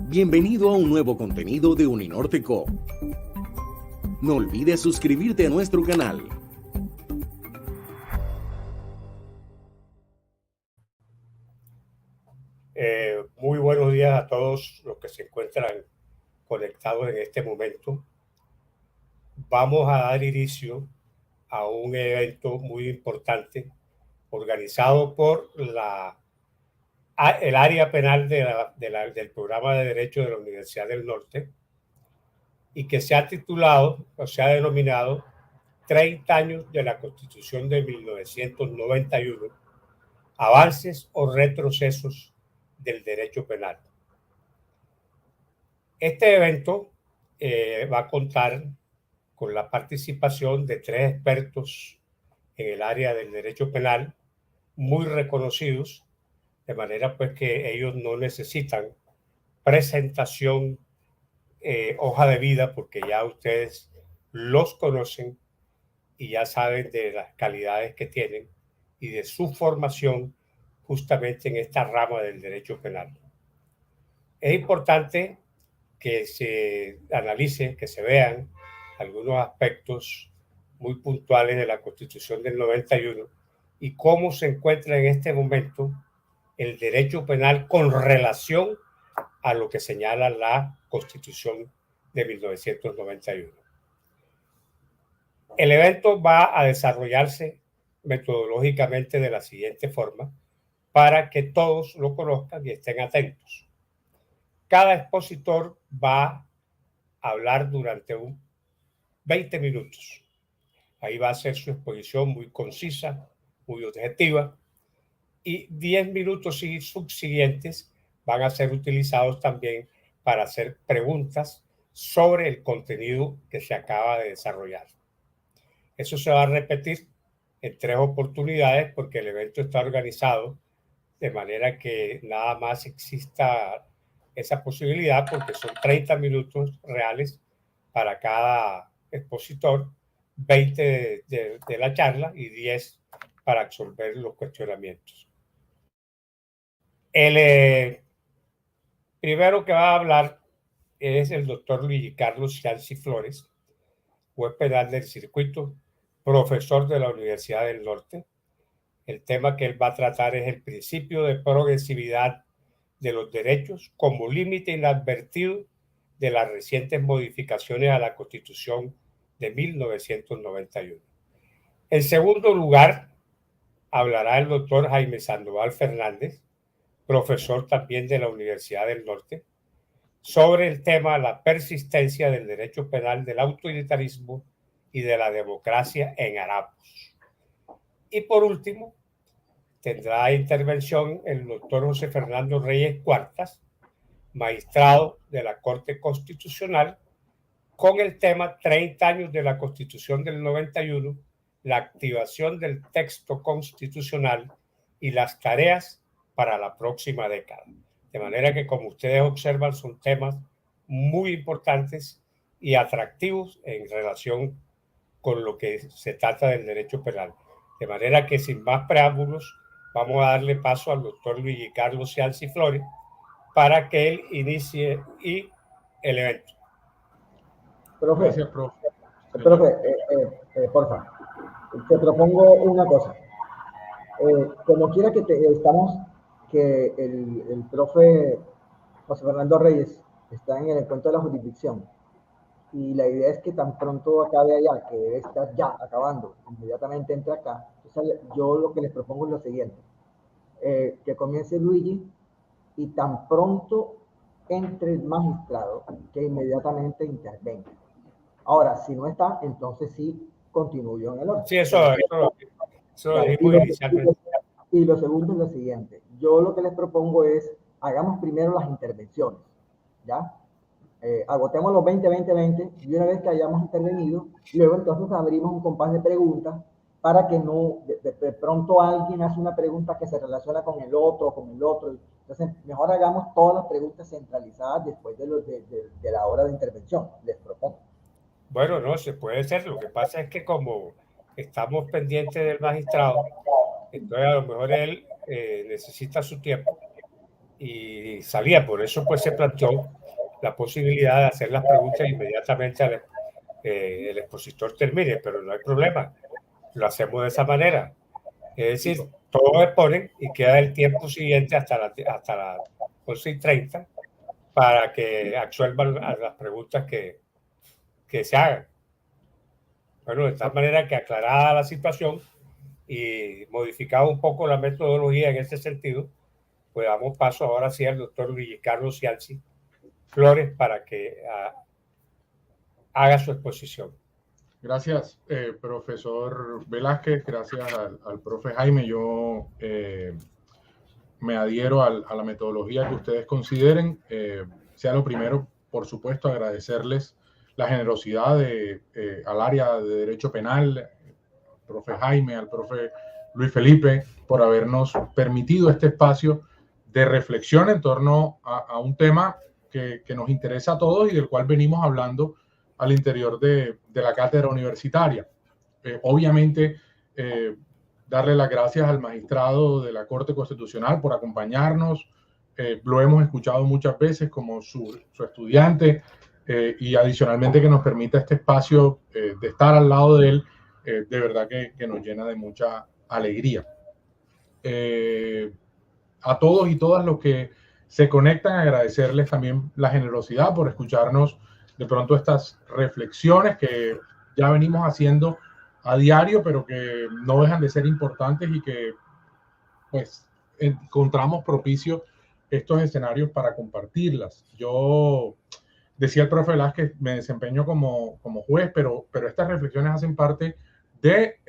Bienvenido a un nuevo contenido de Uninorte Co. No olvides suscribirte a nuestro canal. Muy buenos días a todos los que se encuentran conectados en este momento. Vamos a dar inicio a un evento muy importante organizado por el área penal del programa de Derecho de la Universidad del Norte y que se ha titulado o se ha denominado 30 años de la Constitución de 1991, avances o retrocesos del derecho penal. Este evento va a contar con la participación de 3 expertos en el área del derecho penal muy reconocidos, de manera pues que ellos no necesitan presentación, hoja de vida, porque ya ustedes los conocen y ya saben de las calidades que tienen y de su formación justamente en esta rama del derecho penal. Es importante que se analicen, que se vean algunos aspectos muy puntuales de la Constitución del 91 y cómo se encuentra en este momento el derecho penal con relación a lo que señala la Constitución de 1991. El evento va a desarrollarse metodológicamente de la siguiente forma para que todos lo conozcan y estén atentos. Cada expositor va a hablar durante 20 minutos. Ahí va a ser su exposición muy concisa, muy objetiva, y 10 minutos subsiguientes van a ser utilizados también para hacer preguntas sobre el contenido que se acaba de desarrollar. Eso se va a repetir en 3 oportunidades porque el evento está organizado de manera que nada más exista esa posibilidad, porque son 30 minutos reales para cada expositor, 20 de la charla y 10 para absorber los cuestionamientos. El primero que va a hablar es el doctor Luigi Carlos Cianci Flores, juez penal del circuito, profesor de la Universidad del Norte. El tema que él va a tratar es el principio de progresividad de los derechos como límite inadvertido de las recientes modificaciones a la Constitución de 1991. En segundo lugar, hablará el doctor Jaime Sandoval Fernández, profesor también de la Universidad del Norte, sobre el tema la persistencia del derecho penal del autoritarismo y de la democracia en harapos. Y por último, tendrá intervención el doctor José Fernando Reyes Cuartas, magistrado de la Corte Constitucional, con el tema 30 años de la Constitución del 91, la activación del texto constitucional y las tareas para la próxima década. De manera que, como ustedes observan, son temas muy importantes y atractivos en relación con lo que se trata del derecho penal. De manera que, sin más preámbulos, vamos a darle paso al doctor Luigi Carlos Cianci Flores para que él inicie el evento. Profe, Gracias, profe. Porfa, te propongo una cosa. Como quiera que estamos, que el profe José Fernando Reyes está en el encuentro de la jurisdicción y la idea es que tan pronto acabe allá, que debe estar ya acabando, inmediatamente entre acá. Entonces, yo lo que les propongo es lo siguiente, que comience Luigi y tan pronto entre el magistrado, que inmediatamente intervenga. Ahora, si no está, entonces sí continúo en el orden. Sí, eso lo dijimos inicialmente. Y lo segundo es lo siguiente. Yo lo que les propongo es, hagamos primero las intervenciones, ¿ya? Agotemos los 20 y una vez que hayamos intervenido, luego entonces abrimos un compás de preguntas para que no, de pronto alguien hace una pregunta que se relaciona con el otro. Entonces, mejor hagamos todas las preguntas centralizadas después de la hora de intervención, les propongo. Bueno, no, se puede ser. Lo que pasa es que como estamos pendientes del magistrado, entonces a lo mejor él necesita su tiempo y salía. Por eso pues se planteó la posibilidad de hacer las preguntas inmediatamente al el expositor termine, pero no hay problema, lo hacemos de esa manera. Es decir, todos exponen y queda el tiempo siguiente hasta las 11:30 para que absuelvan a las preguntas que se hagan. Bueno, de tal manera que aclarada la situación y modificada un poco la metodología en ese sentido, pues damos paso ahora sí al doctor Luis Carlos Cianci Flores para que haga su exposición. Gracias, profesor Velázquez, gracias al profe Jaime. Yo me adhiero a la metodología que ustedes consideren. Sea lo primero, por supuesto, agradecerles la generosidad al área de Derecho Penal, al profe Jaime, al profe Luis Felipe, por habernos permitido este espacio de reflexión en torno a un tema que nos interesa a todos y del cual venimos hablando al interior de la cátedra universitaria. Obviamente, darle las gracias al magistrado de la Corte Constitucional por acompañarnos. Lo hemos escuchado muchas veces como su estudiante y adicionalmente que nos permita este espacio de estar al lado de él, de verdad que nos llena de mucha alegría. A todos y todas los que se conectan, agradecerles también la generosidad por escucharnos de pronto estas reflexiones que ya venimos haciendo a diario, pero que no dejan de ser importantes y que pues encontramos propicio estos escenarios para compartirlas. Yo decía el profe Velázquez, me desempeño como juez, pero estas reflexiones hacen parte de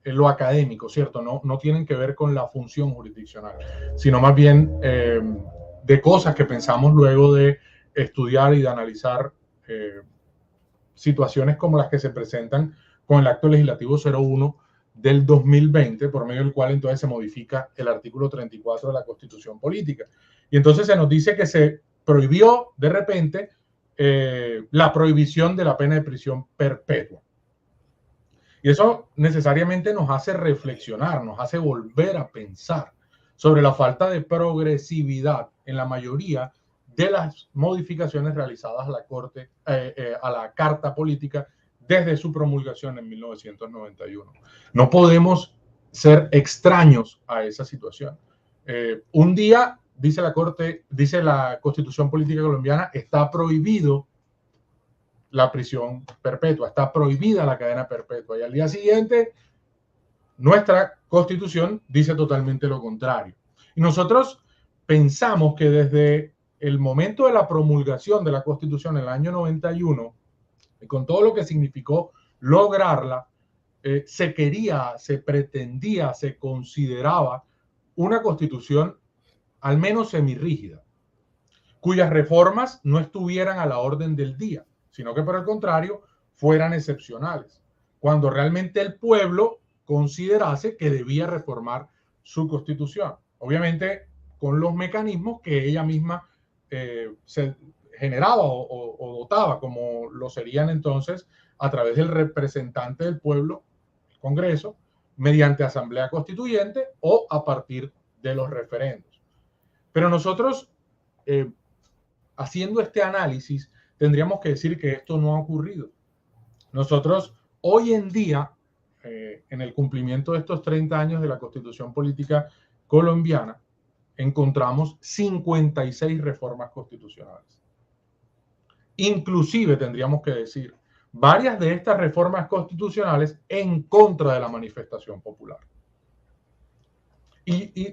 lo académico, ¿cierto? No tienen que ver con la función jurisdiccional, sino más bien de cosas que pensamos luego de estudiar y de analizar situaciones como las que se presentan con el acto legislativo 01 del 2020, por medio del cual entonces se modifica el artículo 34 de la Constitución Política. Y entonces se nos dice que se prohibió de repente la prohibición de la pena de prisión perpetua. Y eso necesariamente nos hace reflexionar, nos hace volver a pensar sobre la falta de progresividad en la mayoría de las modificaciones realizadas a la Corte, a la Carta Política desde su promulgación en 1991. No podemos ser extraños a esa situación. Un día, dice la Corte, dice la Constitución Política Colombiana, está prohibido la prisión perpetua, está prohibida la cadena perpetua. Y al día siguiente, nuestra Constitución dice totalmente lo contrario. Y nosotros pensamos que desde el momento de la promulgación de la Constitución en el año 91, y con todo lo que significó lograrla, se quería, se pretendía, se consideraba una Constitución al menos semirrígida, cuyas reformas no estuvieran a la orden del día, sino que por el contrario fueran excepcionales, cuando realmente el pueblo considerase que debía reformar su Constitución. Obviamente con los mecanismos que ella misma se generaba o dotaba, como lo serían entonces a través del representante del pueblo, el Congreso, mediante asamblea constituyente o a partir de los referendos. Pero nosotros, haciendo este análisis, tendríamos que decir que esto no ha ocurrido. Nosotros hoy en día, en el cumplimiento de estos 30 años de la Constitución Política Colombiana, encontramos 56 reformas constitucionales. Inclusive, tendríamos que decir, varias de estas reformas constitucionales en contra de la manifestación popular. Y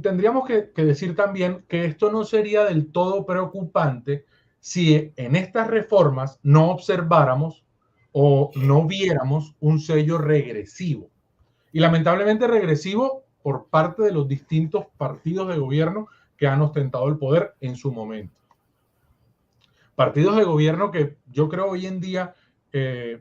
tendríamos que decir también que esto no sería del todo preocupante si en estas reformas no observáramos o no viéramos un sello regresivo. Y lamentablemente regresivo por parte de los distintos partidos de gobierno que han ostentado el poder en su momento. Partidos de gobierno que yo creo hoy en día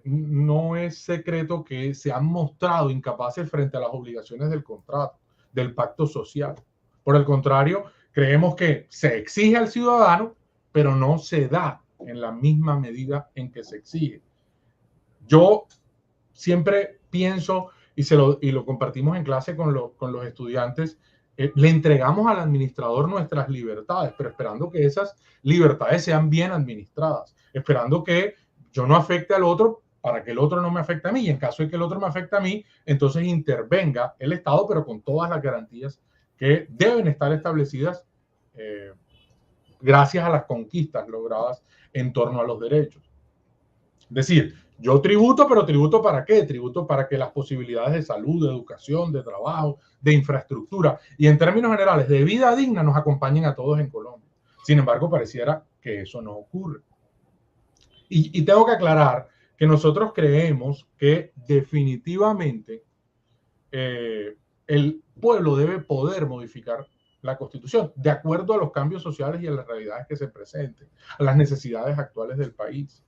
no es secreto que se han mostrado incapaces frente a las obligaciones del contrato, del pacto social. Por el contrario, creemos que se exige al ciudadano, pero no se da en la misma medida en que se exige. Yo siempre pienso, y lo compartimos en clase con los estudiantes, le entregamos al administrador nuestras libertades, pero esperando que esas libertades sean bien administradas, esperando que yo no afecte al otro para que el otro no me afecte a mí, y en caso de que el otro me afecte a mí, entonces intervenga el Estado, pero con todas las garantías que deben estar establecidas gracias a las conquistas logradas en torno a los derechos. Es decir, yo tributo, pero tributo ¿para qué? Tributo para que las posibilidades de salud, de educación, de trabajo, de infraestructura y en términos generales de vida digna nos acompañen a todos en Colombia. Sin embargo, pareciera que eso no ocurre. Y tengo que aclarar que nosotros creemos que definitivamente el pueblo debe poder modificar la Constitución de acuerdo a los cambios sociales y a las realidades que se presenten, a las necesidades actuales del país.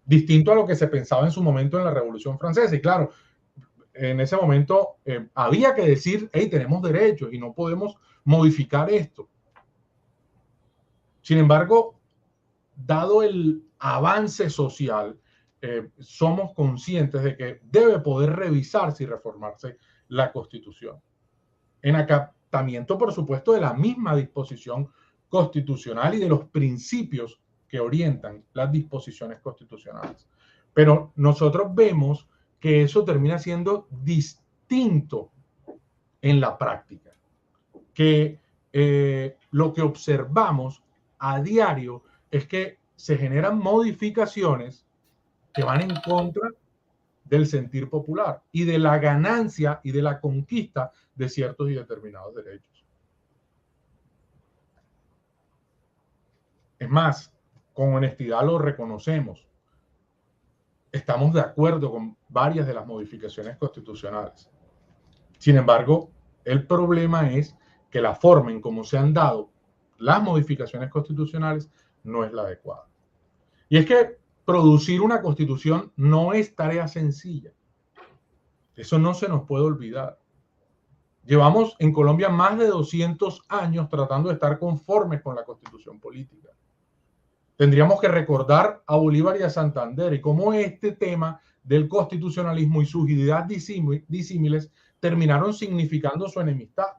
Distinto a lo que se pensaba en su momento en la Revolución Francesa. Y claro, en ese momento había que decir, hey, tenemos derechos y no podemos modificar esto. Sin embargo, dado el avance social, somos conscientes de que debe poder revisarse y reformarse la Constitución. En acatamiento, por supuesto, de la misma disposición constitucional y de los principios que orientan las disposiciones constitucionales. Pero nosotros vemos que eso termina siendo distinto en la práctica, que lo que observamos a diario es que se generan modificaciones que van en contra del sentir popular y de la ganancia y de la conquista de ciertos y determinados derechos. Es más, con honestidad lo reconocemos. Estamos de acuerdo con varias de las modificaciones constitucionales. Sin embargo, el problema es que la forma en cómo se han dado las modificaciones constitucionales no es la adecuada. Y es que producir una constitución no es tarea sencilla. Eso no se nos puede olvidar. Llevamos en Colombia más de 200 años tratando de estar conformes con la constitución política. Tendríamos que recordar a Bolívar y a Santander y cómo este tema del constitucionalismo y sus ideas disímiles terminaron significando su enemistad.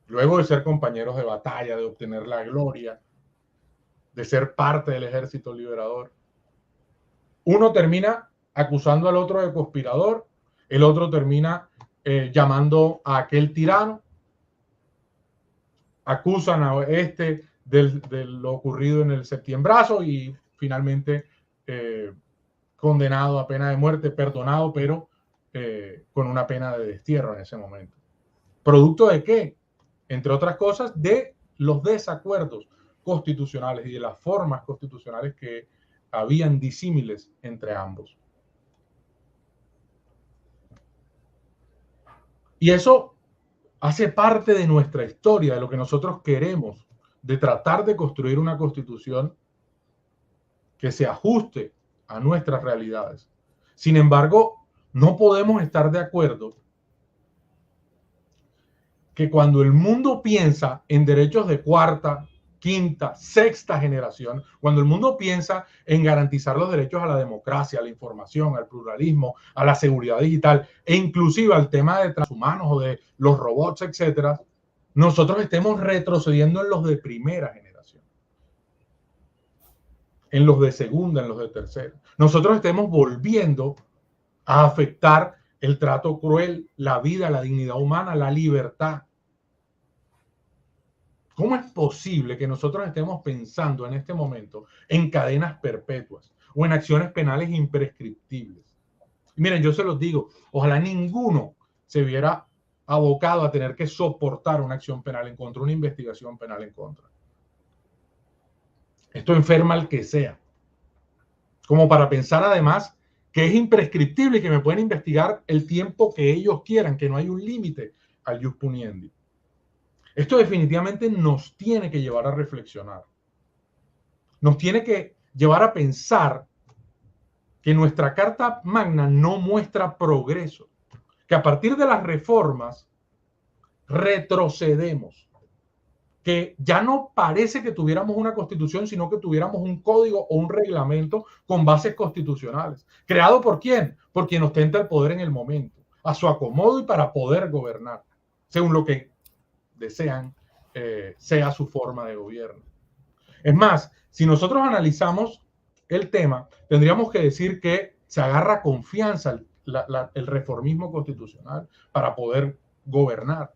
Luego de ser compañeros de batalla, de obtener la gloria, de ser parte del ejército liberador, uno termina acusando al otro de conspirador, el otro termina llamando a aquel tirano, acusan a este de lo ocurrido en el septiembrazo y finalmente condenado a pena de muerte, perdonado, pero con una pena de destierro en ese momento. ¿Producto de qué? Entre otras cosas, de los desacuerdos constitucionales y de las formas constitucionales que habían disímiles entre ambos. Y eso hace parte de nuestra historia, de lo que nosotros queremos, de tratar de construir una constitución que se ajuste a nuestras realidades. Sin embargo, no podemos estar de acuerdo que cuando el mundo piensa en derechos de cuarta, quinta, sexta generación, cuando el mundo piensa en garantizar los derechos a la democracia, a la información, al pluralismo, a la seguridad digital e inclusive al tema de transhumanos o de los robots, etcétera, nosotros estemos retrocediendo en los de primera generación, en los de segunda, en los de tercera. Nosotros estemos volviendo a afectar el trato cruel, la vida, la dignidad humana, la libertad. ¿Cómo es posible que nosotros estemos pensando en este momento en cadenas perpetuas o en acciones penales imprescriptibles? Miren, yo se los digo, ojalá ninguno se viera abocado a tener que soportar una acción penal en contra, una investigación penal en contra. Esto enferma al que sea. Como para pensar además que es imprescriptible y que me pueden investigar el tiempo que ellos quieran, que no hay un límite al jus puniendi. Esto definitivamente nos tiene que llevar a reflexionar. Nos tiene que llevar a pensar que nuestra Carta Magna no muestra progreso, que a partir de las reformas retrocedemos, que ya no parece que tuviéramos una constitución, sino que tuviéramos un código o un reglamento con bases constitucionales. ¿Creado por quién? Por quien ostenta el poder en el momento, a su acomodo y para poder gobernar. según lo que desean sea su forma de gobierno. Es más, si nosotros analizamos el tema, tendríamos que decir que se agarra confianza el reformismo constitucional para poder gobernar.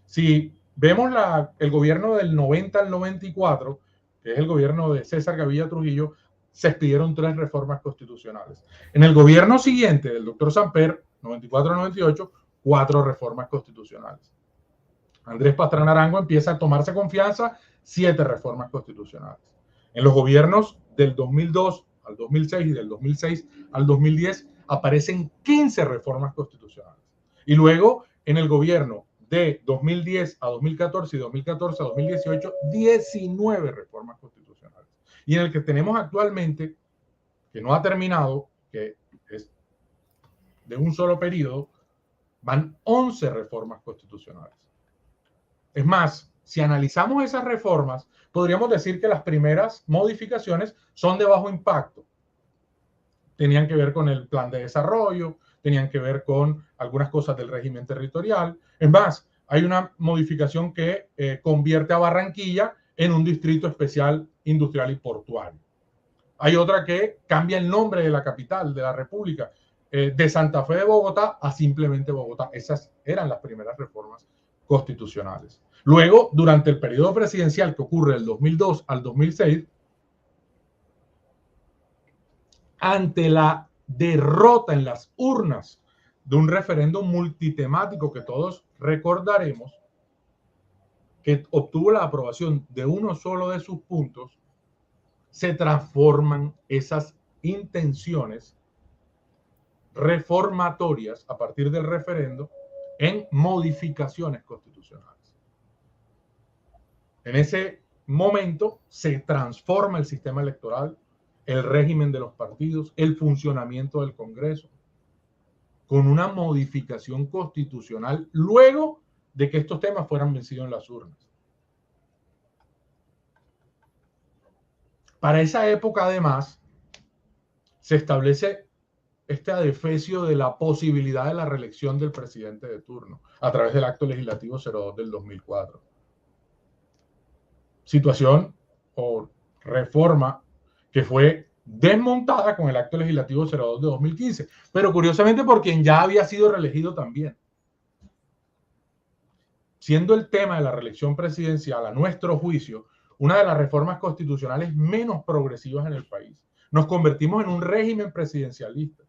Si vemos el gobierno del 90 al 94, que es el gobierno de César Gaviria Trujillo, se expidieron 3 reformas constitucionales. En el gobierno siguiente, del doctor Samper, 94 al 98, 4 reformas constitucionales. Andrés Pastrana Arango empieza a tomarse confianza, 7 reformas constitucionales. En los gobiernos del 2002 al 2006 y del 2006 al 2010 aparecen 15 reformas constitucionales. Y luego, en el gobierno de 2010 a 2014 y 2014 a 2018, 19 reformas constitucionales. Y en el que tenemos actualmente, que no ha terminado, que es de un solo periodo, van 11 reformas constitucionales. Es más, si analizamos esas reformas, podríamos decir que las primeras modificaciones son de bajo impacto. Tenían que ver con el plan de desarrollo, tenían que ver con algunas cosas del régimen territorial. Es más, hay una modificación que convierte a Barranquilla en un distrito especial industrial y portuario. Hay otra que cambia el nombre de la capital de la República, de Santa Fe de Bogotá a simplemente Bogotá. Esas eran las primeras reformas constitucionales. Luego, durante el periodo presidencial que ocurre del 2002 al 2006, ante la derrota en las urnas de un referéndum multitemático que todos recordaremos, que obtuvo la aprobación de uno solo de sus puntos, se transforman esas intenciones reformatorias a partir del referendo en modificaciones constitucionales. En ese momento se transforma el sistema electoral, el régimen de los partidos, el funcionamiento del Congreso, con una modificación constitucional luego de que estos temas fueran vencidos en las urnas. Para esa época, además, se establece este adefesio de la posibilidad de la reelección del presidente de turno a través del Acto Legislativo 02 del 2004. Situación o reforma que fue desmontada con el Acto Legislativo 02 de 2015, pero curiosamente por quien ya había sido reelegido también. Siendo el tema de la reelección presidencial, a nuestro juicio, una de las reformas constitucionales menos progresivas en el país. Nos convertimos en un régimen presidencialista.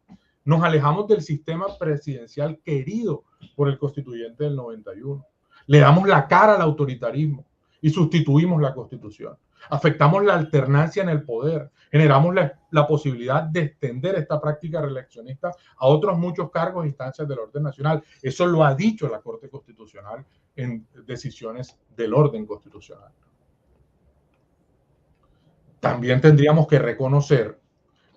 Nos alejamos del sistema presidencial querido por el constituyente del 91. Le damos la cara al autoritarismo y sustituimos la Constitución. Afectamos la alternancia en el poder. Generamos la posibilidad de extender esta práctica reeleccionista a otros muchos cargos e instancias del orden nacional. Eso lo ha dicho la Corte Constitucional en decisiones del orden constitucional. También tendríamos que reconocer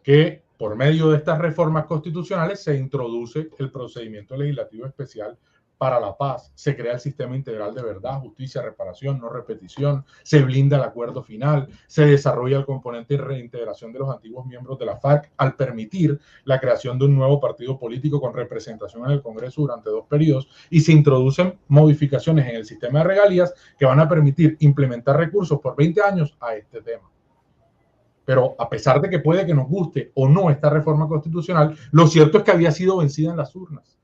que por medio de estas reformas constitucionales se introduce el procedimiento legislativo especial para la paz, se crea el sistema integral de verdad, justicia, reparación, no repetición, se blinda el acuerdo final, se desarrolla el componente de reintegración de los antiguos miembros de la FARC al permitir la creación de un nuevo partido político con representación en el Congreso durante 2 periodos y se introducen modificaciones en el sistema de regalías que van a permitir implementar recursos por 20 años a este tema. Pero a pesar de que puede que nos guste o no esta reforma constitucional, lo cierto es que había sido vencida en las urnas.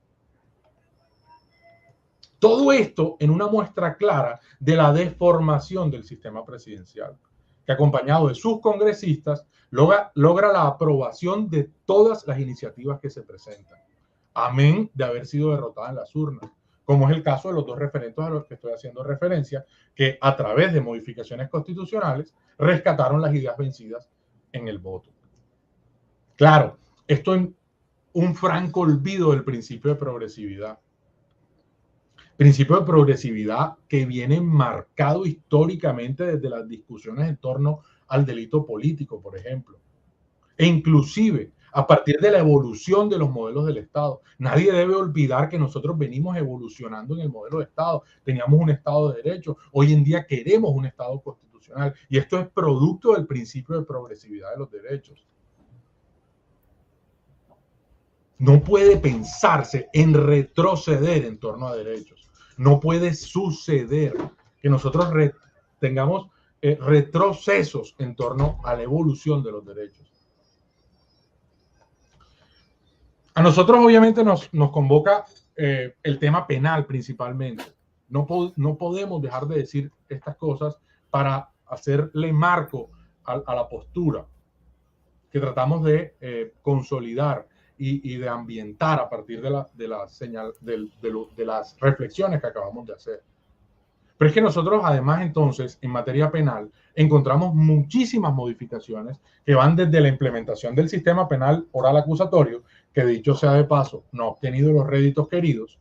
Todo esto en una muestra clara de la deformación del sistema presidencial, que acompañado de sus congresistas logra la aprobación de todas las iniciativas que se presentan, amén de haber sido derrotada en las urnas, como es el caso de los 2 referendos a los que estoy haciendo referencia, que a través de modificaciones constitucionales rescataron las ideas vencidas en el voto. Claro, esto es un franco olvido del principio de progresividad. Principio de progresividad que viene marcado históricamente desde las discusiones en torno al delito político, por ejemplo. E inclusive a partir de la evolución de los modelos del Estado. Nadie debe olvidar que nosotros venimos evolucionando en el modelo de Estado. Teníamos un Estado de Derecho. Hoy en día queremos un Estado constitucional. Y esto es producto del principio de progresividad de los derechos. No puede pensarse en retroceder en torno a derechos. No puede suceder que nosotros tengamos retrocesos en torno a la evolución de los derechos. A nosotros obviamente nos convoca el tema penal principalmente. No podemos dejar de decir estas cosas para hacerle marco a la postura que tratamos de consolidar y de ambientar a partir de las reflexiones que acabamos de hacer. Pero es que nosotros además entonces en materia penal encontramos muchísimas modificaciones que van desde la implementación del sistema penal oral acusatorio, que dicho sea de paso no ha obtenido los réditos queridos,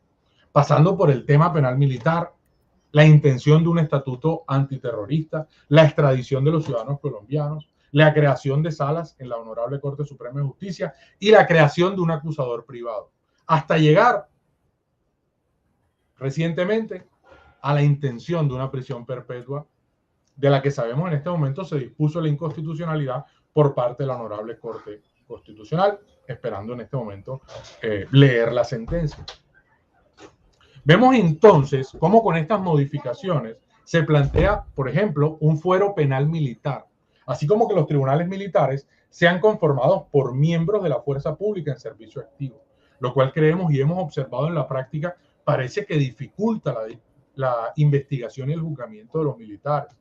pasando por el tema penal militar, la intención de un estatuto antiterrorista, la extradición de los ciudadanos colombianos, la creación de salas en la Honorable Corte Suprema de Justicia y la creación de un acusador privado, hasta llegar recientemente a la intención de una prisión perpetua, de la que sabemos en este momento se dispuso la inconstitucionalidad por parte de la Honorable Corte Constitucional, esperando en este momento leer la sentencia. Vemos entonces cómo con estas modificaciones se plantea, por ejemplo, un fuero penal militar, así como que los tribunales militares sean conformados por miembros de la fuerza pública en servicio activo, lo cual creemos y hemos observado en la práctica parece que dificulta la investigación y el juzgamiento de los militares.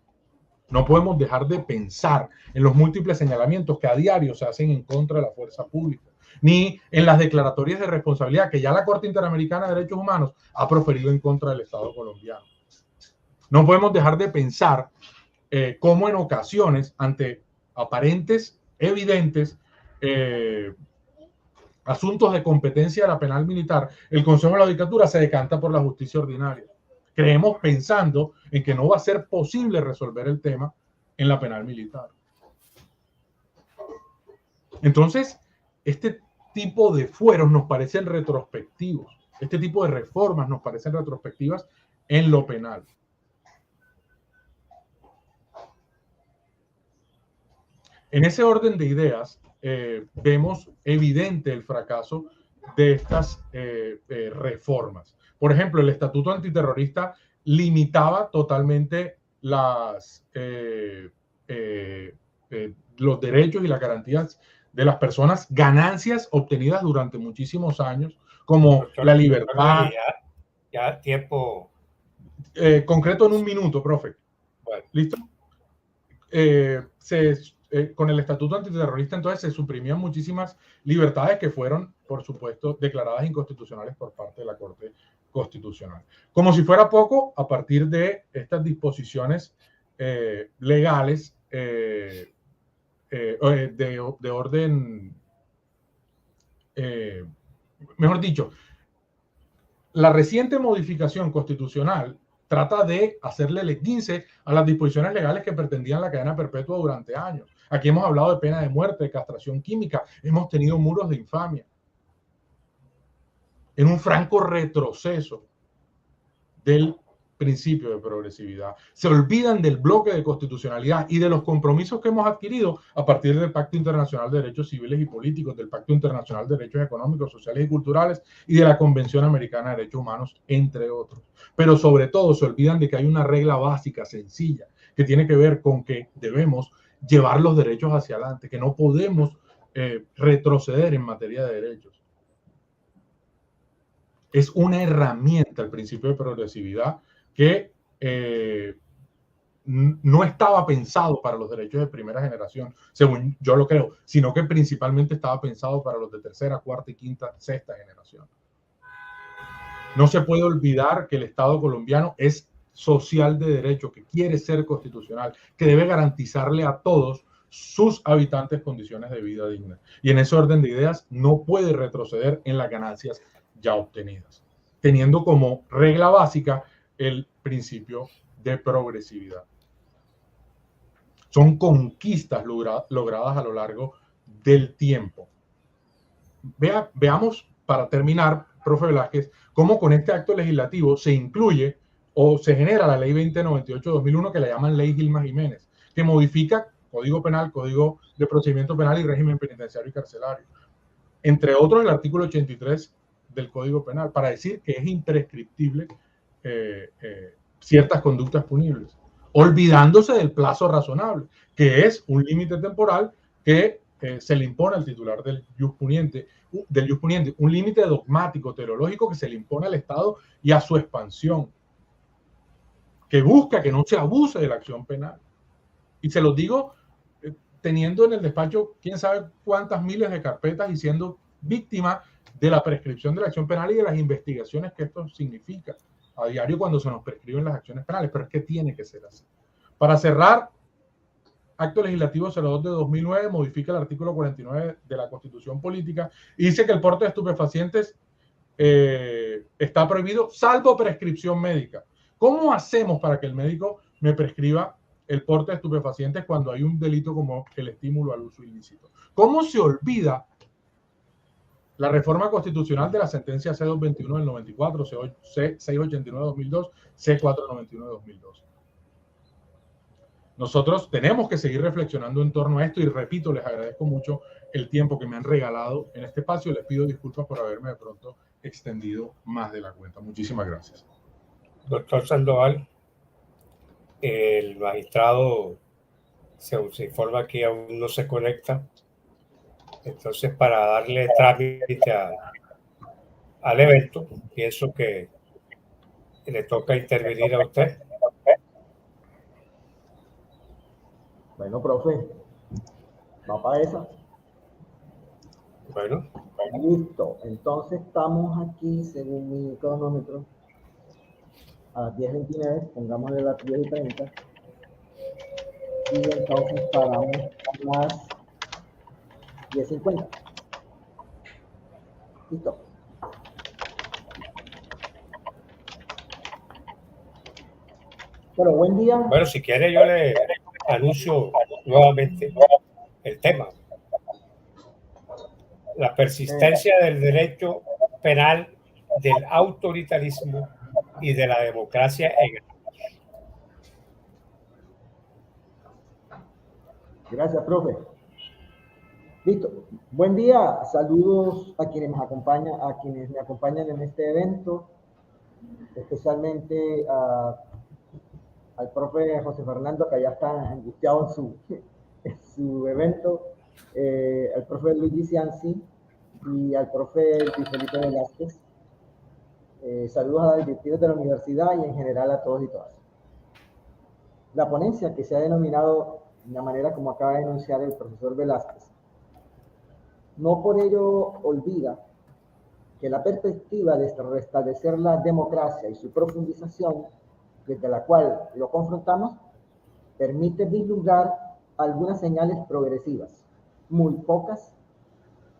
No podemos dejar de pensar en los múltiples señalamientos que a diario se hacen en contra de la fuerza pública, ni en las declaratorias de responsabilidad que ya la Corte Interamericana de Derechos Humanos ha proferido en contra del Estado colombiano. No podemos dejar de pensar cómo en ocasiones, ante aparentes, evidentes asuntos de competencia de la penal militar, el Consejo de la Judicatura se decanta por la justicia ordinaria. Creemos pensando en que no va a ser posible resolver el tema en la penal militar. Entonces, este tipo de fueros nos parecen retrospectivos. Este tipo de reformas nos parecen retrospectivas en lo penal. En ese orden de ideas, vemos evidente el fracaso de estas reformas. Por ejemplo, el Estatuto Antiterrorista limitaba totalmente los derechos y las garantías de las personas, ganancias obtenidas durante muchísimos años, como doctor, la libertad. Ya tiempo. Concreto en un minuto, profe. Bueno. ¿Listo? Con el Estatuto Antiterrorista entonces se suprimían muchísimas libertades que fueron, por supuesto, declaradas inconstitucionales por parte de la Corte Constitucional. Como si fuera poco, a partir de estas disposiciones legales de orden, mejor dicho, la reciente modificación constitucional trata de hacerle el 15 a las disposiciones legales que pretendían la cadena perpetua durante años. Aquí hemos hablado de pena de muerte, de castración química, hemos tenido muros de infamia. En un franco retroceso del principio de progresividad. Se olvidan del bloque de constitucionalidad y de los compromisos que hemos adquirido a partir del Pacto Internacional de Derechos Civiles y Políticos, del Pacto Internacional de Derechos Económicos, Sociales y Culturales y de la Convención Americana de Derechos Humanos, entre otros. Pero sobre todo se olvidan de que hay una regla básica, sencilla, que tiene que ver con que debemos llevar los derechos hacia adelante, que no podemos retroceder en materia de derechos. Es una herramienta el principio de progresividad que no estaba pensado para los derechos de primera generación, según yo lo creo, sino que principalmente estaba pensado para los de tercera, cuarta y quinta, sexta generación. No se puede olvidar que el Estado colombiano es social de derecho, que quiere ser constitucional, que debe garantizarle a todos sus habitantes condiciones de vida dignas. Y en ese orden de ideas no puede retroceder en las ganancias ya obtenidas, teniendo como regla básica el principio de progresividad. Son conquistas logradas a lo largo del tiempo. Veamos, para terminar, profe Velázquez, cómo con este acto legislativo se incluye o se genera la ley 2098-2001, que la llaman ley Gilma Jiménez, que modifica Código Penal, Código de Procedimiento Penal y régimen penitenciario y carcelario. Entre otros, el artículo 83 del Código Penal, para decir que es imprescriptible ciertas conductas punibles, olvidándose del plazo razonable, que es un límite temporal que se le impone al titular del ius puniente, un límite dogmático, teleológico que se le impone al Estado y a su expansión, que busca que no se abuse de la acción penal. Y se los digo teniendo en el despacho quién sabe cuántas miles de carpetas y siendo víctima de la prescripción de la acción penal y de las investigaciones que esto significa a diario cuando se nos prescriben las acciones penales, pero es que tiene que ser así. Para cerrar, Acto Legislativo 02 de 2009 modifica el artículo 49 de la Constitución Política y dice que el porte de estupefacientes está prohibido salvo prescripción médica. ¿Cómo hacemos para que el médico me prescriba el porte de estupefacientes cuando hay un delito como el estímulo al uso ilícito? ¿Cómo se olvida la reforma constitucional de la sentencia C221 del 94, C689 de 2002, C491 de 2002? Nosotros tenemos que seguir reflexionando en torno a esto y repito, les agradezco mucho el tiempo que me han regalado en este espacio. Les pido disculpas por haberme de pronto extendido más de la cuenta. Muchísimas gracias. Doctor Sandoval, el magistrado se informa que aún no se conecta. Entonces, para darle trámite al evento, pienso que le toca intervenir a usted. Bueno, profe, va para esa. Bueno. Listo, entonces estamos aquí, según mi cronómetro, a las 10:29, pongámosle las 10:30. Y entonces paramos a las 10:50. Listo. Bueno, buen día. Bueno, si quiere yo le anuncio nuevamente el tema. La persistencia del derecho penal, del autoritarismo y de la democracia en el... Gracias, profe. Listo. Buen día. Saludos a quienes me acompañan en este evento, especialmente al profe José Fernando, que ya está angustiado en su evento, al profe Luigi Cianci y al profe Felipe Velázquez. Saludos a los directivos de la universidad y en general a todos y todas. La ponencia, que se ha denominado de la manera como acaba de enunciar el profesor Velázquez, no por ello olvida que la perspectiva de restablecer la democracia y su profundización, desde la cual lo confrontamos, permite vislumbrar algunas señales progresivas, muy pocas,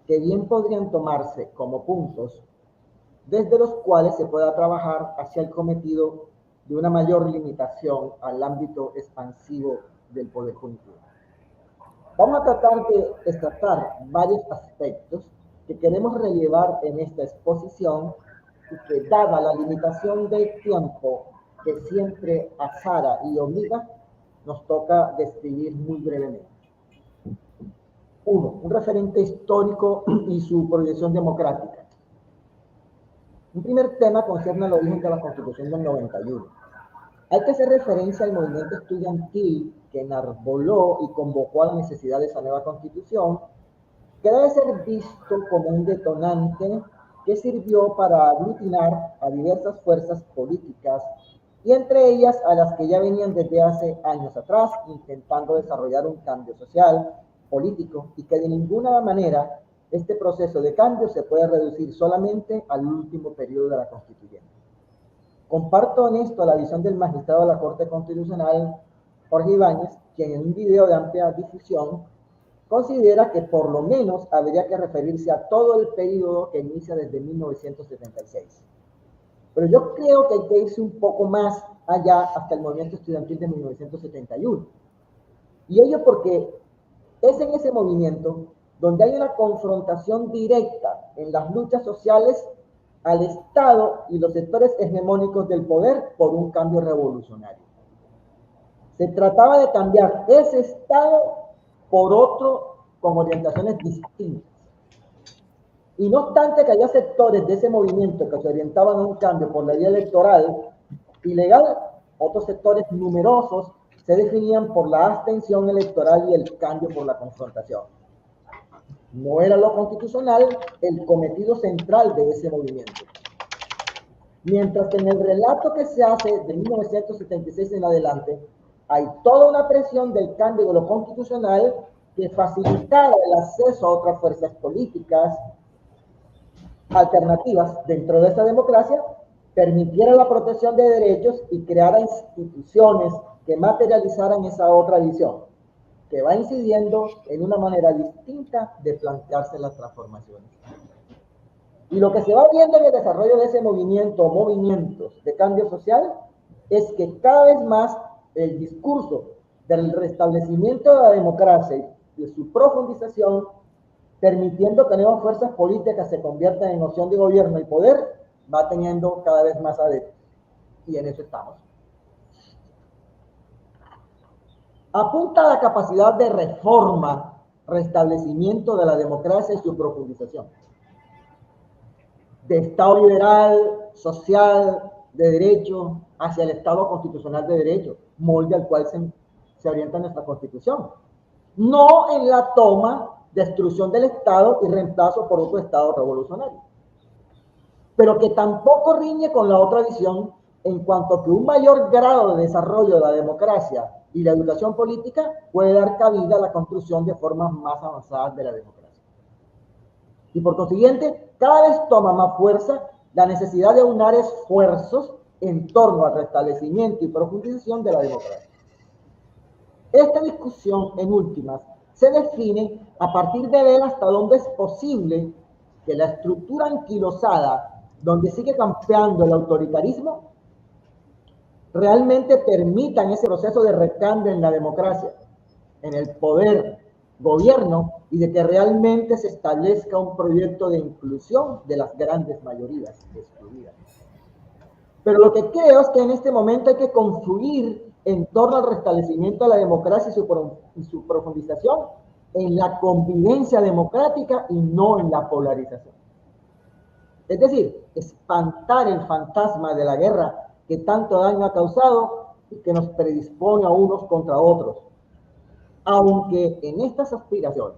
que bien podrían tomarse como puntos desde los cuales se pueda trabajar hacia el cometido de una mayor limitación al ámbito expansivo del poder punitivo. Vamos a tratar de destacar varios aspectos que queremos relevar en esta exposición y que, dada la limitación del tiempo que siempre azara y obliga, nos toca describir muy brevemente. 1. Un referente histórico y su proyección democrática. Un primer tema concierne al origen de la Constitución del 91. Hay que hacer referencia al movimiento estudiantil que enarboló y convocó a la necesidad de esa nueva Constitución, que debe ser visto como un detonante que sirvió para aglutinar a diversas fuerzas políticas y entre ellas a las que ya venían desde hace años atrás intentando desarrollar un cambio social, político, y que de ninguna manera este proceso de cambio se puede reducir solamente al último periodo de la Constituyente. Comparto en esto la visión del magistrado de la Corte Constitucional, Jorge Ibáñez, quien en un video de amplia difusión considera que por lo menos habría que referirse a todo el periodo que inicia desde 1976. Pero yo creo que hay que irse un poco más allá hasta el movimiento estudiantil de 1971. Y ello porque es en ese movimiento donde hay una confrontación directa en las luchas sociales al Estado y los sectores hegemónicos del poder por un cambio revolucionario. Se trataba de cambiar ese Estado por otro con orientaciones distintas. Y no obstante que haya sectores de ese movimiento que se orientaban a un cambio por la vía electoral, ilegal. Otros sectores numerosos se definían por la abstención electoral y el cambio por la confrontación. No era lo constitucional el cometido central de ese movimiento. Mientras que en el relato que se hace de 1976 en adelante, hay toda una presión del cambio de lo constitucional que facilitara el acceso a otras fuerzas políticas alternativas dentro de esa democracia, permitiera la protección de derechos y creara instituciones que materializaran esa otra visión, que va incidiendo en una manera distinta de plantearse las transformaciones. Y lo que se va viendo en el desarrollo de ese movimiento o movimientos de cambio social es que cada vez más el discurso del restablecimiento de la democracia y de su profundización, permitiendo que nuevas fuerzas políticas se conviertan en opción de gobierno y poder, va teniendo cada vez más adeptos. Y en eso estamos. Apunta a la capacidad de reforma, restablecimiento de la democracia y su profundización. De Estado liberal, social, de derecho, hacia el Estado constitucional de derecho, molde al cual se orienta nuestra Constitución. No en la toma, destrucción del Estado y reemplazo por otro Estado revolucionario. Pero que tampoco riñe con la otra visión en cuanto a que un mayor grado de desarrollo de la democracia y la educación política puede dar cabida a la construcción de formas más avanzadas de la democracia. Y por consiguiente, cada vez toma más fuerza la necesidad de unar esfuerzos en torno al restablecimiento y profundización de la democracia. Esta discusión, en últimas, se define a partir de ver hasta dónde es posible que la estructura anquilosada, donde sigue campeando el autoritarismo, realmente permitan ese proceso de recambio en la democracia, en el poder, gobierno, y de que realmente se establezca un proyecto de inclusión de las grandes mayorías excluidas. Pero lo que creo es que en este momento hay que confluir en torno al restablecimiento de la democracia y su profundización en la convivencia democrática y no en la polarización. Es decir, espantar el fantasma de la guerra que tanto daño ha causado y que nos predispone a unos contra otros. Aunque en estas aspiraciones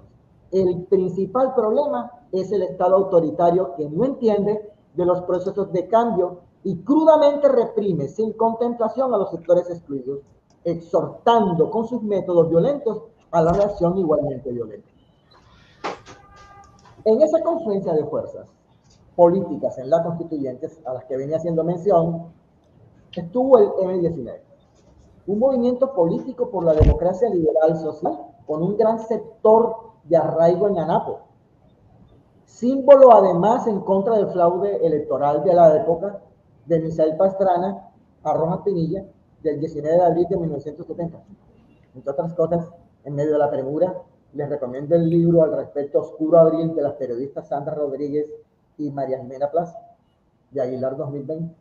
el principal problema es el Estado autoritario que no entiende de los procesos de cambio y crudamente reprime sin contemplación a los sectores excluidos, exhortando con sus métodos violentos a la reacción igualmente violenta. En esa confluencia de fuerzas políticas en la constituyente, a las que venía haciendo mención, estuvo el M-19, un movimiento político por la democracia liberal social, con un gran sector de arraigo en Anapo, símbolo además en contra del fraude electoral de la época de Misael Pastrana a Rojas Pinilla del 19 de abril de 1970. Entre otras cosas, en medio de la premura, les recomiendo el libro al respecto, Oscuro Abril, de las periodistas Sandra Rodríguez y María Jimena Plaza, de Aguilar 2020.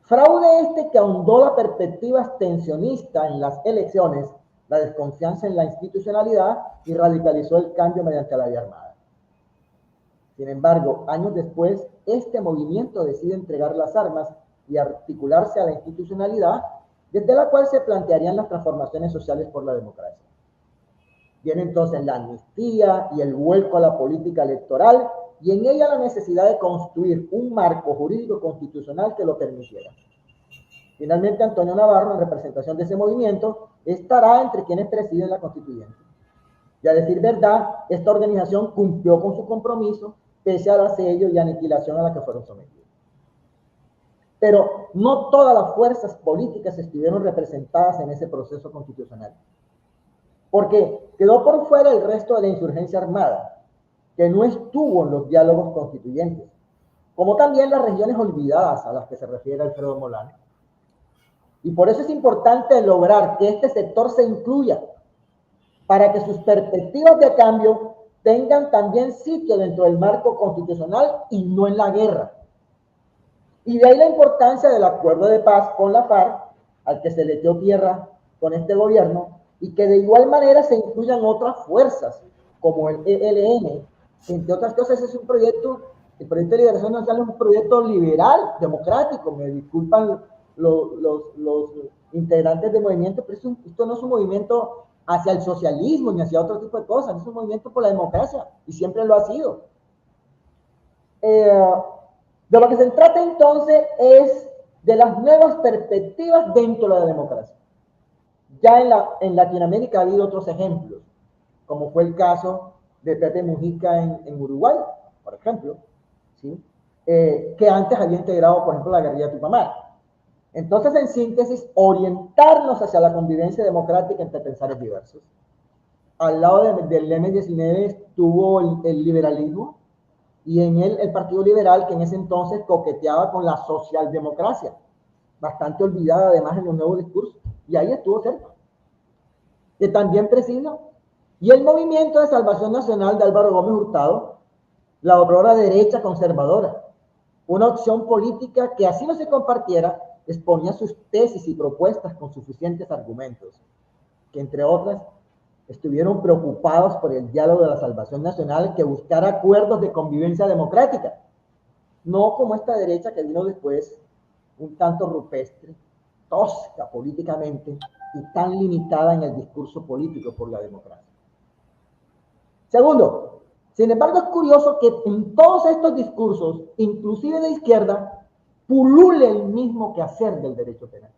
Fraude este que ahondó la perspectiva abstencionista en las elecciones, la desconfianza en la institucionalidad y radicalizó el cambio mediante la vía armada. Sin embargo, años después, este movimiento decide entregar las armas y articularse a la institucionalidad, desde la cual se plantearían las transformaciones sociales por la democracia. Viene entonces la amnistía y el vuelco a la política electoral, y en ella la necesidad de construir un marco jurídico constitucional que lo permitiera. Finalmente, Antonio Navarro, en representación de ese movimiento, estará entre quienes presiden la constituyente. Y a decir verdad, esta organización cumplió con su compromiso, pese al asedio y aniquilación a la que fueron sometidos. Pero no todas las fuerzas políticas estuvieron representadas en ese proceso constitucional, porque quedó por fuera el resto de la insurgencia armada, que no estuvo en los diálogos constituyentes, como también las regiones olvidadas a las que se refiere Alfredo Molano. Y por eso es importante lograr que este sector se incluya, para que sus perspectivas de cambio tengan también sitio dentro del marco constitucional y no en la guerra. Y de ahí la importancia del acuerdo de paz con la FARC, al que se le dio tierra con este gobierno, y que de igual manera se incluyan otras fuerzas, como el ELN, que entre otras cosas es un proyecto, el proyecto de liberación nacional es un proyecto liberal, democrático, me disculpan los integrantes del movimiento, pero esto no es un movimiento hacia el socialismo ni hacia otro tipo de cosas, es un movimiento por la democracia y siempre lo ha sido. De lo que se trata entonces es de las nuevas perspectivas dentro de la democracia. Ya en Latinoamérica ha habido otros ejemplos, como fue el caso de Pepe Mujica en Uruguay, por ejemplo, ¿sí? Que antes había integrado, por ejemplo, la guerrilla Tupamaro. Entonces, en síntesis, orientarnos hacia la convivencia democrática entre pensares diversos. Al lado del M-19 estuvo el liberalismo, y en él el Partido Liberal, que en ese entonces coqueteaba con la socialdemocracia, bastante olvidada además en los nuevos discursos, y ahí estuvo cerca, que también presidió. Y el Movimiento de Salvación Nacional de Álvaro Gómez Hurtado, la otrora derecha conservadora, una opción política que, así no se compartiera, exponía sus tesis y propuestas con suficientes argumentos, que entre otras estuvieron preocupados por el diálogo de la Salvación Nacional, que buscara acuerdos de convivencia democrática, no como esta derecha que vino después, un tanto rupestre, tosca políticamente y tan limitada en el discurso político por la democracia. Segundo, sin embargo, es curioso que en todos estos discursos, inclusive de izquierda, pulule el mismo quehacer del derecho penal.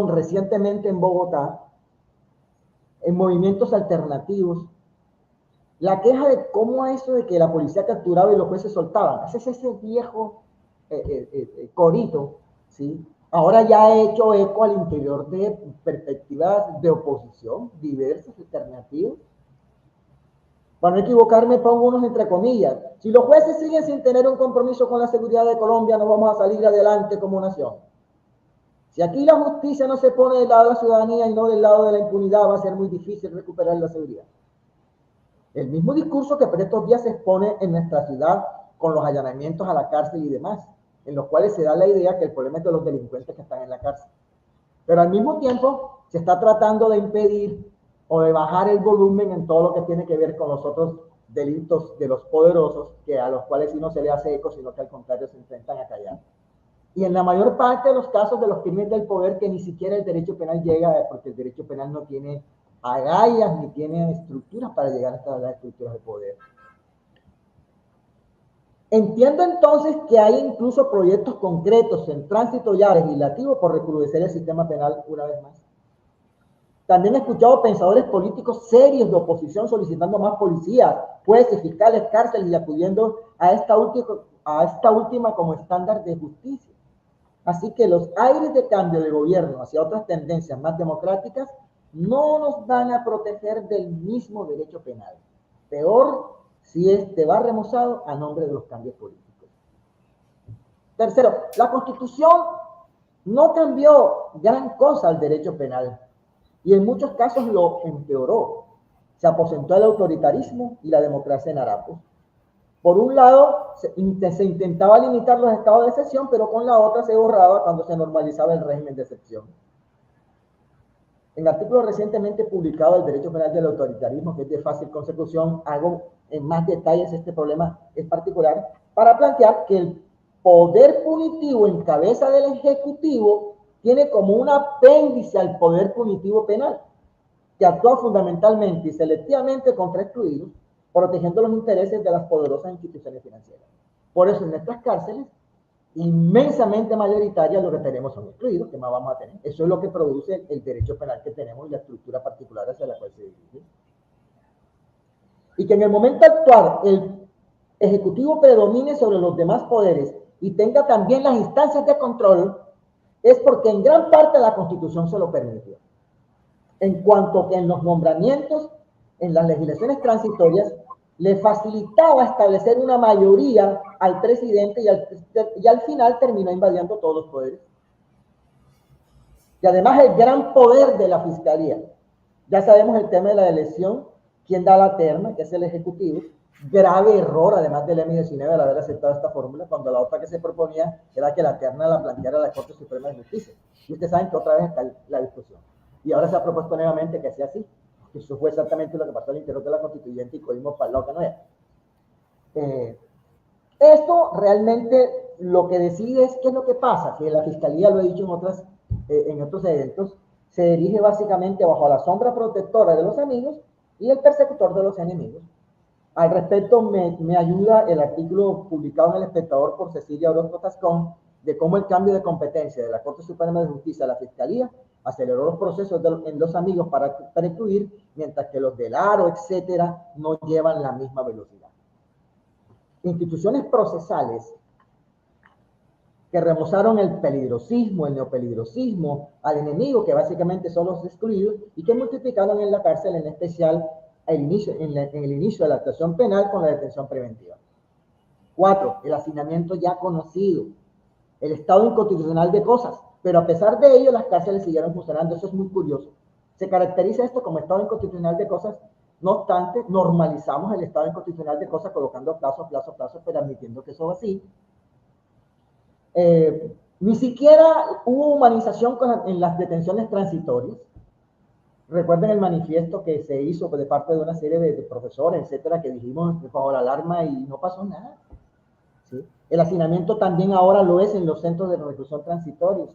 Recientemente en Bogotá, en movimientos alternativos, la queja de cómo eso de que la policía capturaba y los jueces soltaban. Es ese viejo corito, ¿sí? Ahora ya ha hecho eco al interior de perspectivas de oposición, diversas, alternativas. Para no equivocarme, pongo unos entre comillas. Si los jueces siguen sin tener un compromiso con la seguridad de Colombia, no vamos a salir adelante como nación. Si aquí la justicia no se pone del lado de la ciudadanía y no del lado de la impunidad, va a ser muy difícil recuperar la seguridad. El mismo discurso que por estos días se expone en nuestra ciudad con los allanamientos a la cárcel y demás, en los cuales se da la idea que el problema es de los delincuentes que están en la cárcel. Pero al mismo tiempo se está tratando de impedir o de bajar el volumen en todo lo que tiene que ver con los otros delitos de los poderosos, que a los cuales sí no se le hace eco, sino que al contrario se intentan acallar. Y en la mayor parte de los casos de los crímenes del poder, que ni siquiera el derecho penal llega, porque el derecho penal no tiene agallas ni tiene estructuras para llegar hasta las estructuras de poder. Entiendo entonces que hay incluso proyectos concretos en tránsito ya legislativo por recrudecer el sistema penal una vez más. También he escuchado pensadores políticos serios de oposición solicitando más policías, jueces, fiscales, cárceles y acudiendo a esta última como estándar de justicia. Así que los aires de cambio de gobierno hacia otras tendencias más democráticas no nos van a proteger del mismo derecho penal. Peor si este va remozado a nombre de los cambios políticos. Tercero, la Constitución no cambió gran cosa al derecho penal y en muchos casos lo empeoró. Se aposentó el autoritarismo y la democracia en harapos. Por un lado, se intentaba limitar los estados de excepción, pero con la otra se borraba cuando se normalizaba el régimen de excepción. En artículo recientemente publicado del Derecho Penal del Autoritarismo, que es de fácil consecución, hago en más detalles este problema en particular, para plantear que el poder punitivo en cabeza del Ejecutivo tiene como un apéndice al poder punitivo penal, que actúa fundamentalmente y selectivamente contra excluidos, protegiendo los intereses de las poderosas instituciones financieras. Por eso en nuestras cárceles, inmensamente mayoritarias, lo que tenemos son excluidos, que más vamos a tener. Eso es lo que produce el derecho penal que tenemos y la estructura particular hacia la cual se dirige. Y que en el momento actual el Ejecutivo predomine sobre los demás poderes y tenga también las instancias de control, es porque en gran parte la Constitución se lo permitió. En cuanto que en los nombramientos, en las legislaciones transitorias, le facilitaba establecer una mayoría al presidente y al final terminó invadiendo todos los poderes. Y además el gran poder de la Fiscalía. Ya sabemos el tema de la elección, quién da la terna, que es el Ejecutivo. Grave error, además del M-19, al haber aceptado esta fórmula, cuando la otra que se proponía era que la terna la planteara la Corte Suprema de Justicia. Y ustedes saben que otra vez está la discusión. Y ahora se ha propuesto nuevamente que sea así. Eso fue exactamente lo que pasó al interior de la Constituyente y cogimos para lo que no era. Esto realmente lo que decide es qué es lo que pasa, que la Fiscalía, lo he dicho en otros eventos, se dirige básicamente bajo la sombra protectora de los amigos y el persecutor de los enemigos. Al respecto, me ayuda el artículo publicado en El Espectador por Cecilia Orozco Tascón de cómo el cambio de competencia de la Corte Suprema de Justicia a la Fiscalía aceleró los procesos en los amigos para incluir, mientras que los del Aro, etcétera, no llevan la misma velocidad. Instituciones procesales que remozaron el peligrosismo, el neopeligrosismo al enemigo, que básicamente son los excluidos, y que multiplicaron en la cárcel, en especial en el inicio de la actuación penal con la detención preventiva. 4. El hacinamiento ya conocido, el estado inconstitucional de cosas, pero a pesar de ello las cárceles siguieron funcionando. Eso es muy curioso. Se caracteriza esto como estado inconstitucional de cosas, no obstante, normalizamos el estado inconstitucional de cosas colocando plazos, pero admitiendo que eso va así. Ni siquiera hubo humanización en las detenciones transitorias. Recuerden el manifiesto que se hizo de parte de una serie de profesores, etcétera, que dijimos bajo la alarma y no pasó nada. ¿Sí? El hacinamiento también ahora lo es en los centros de reclusión transitorios.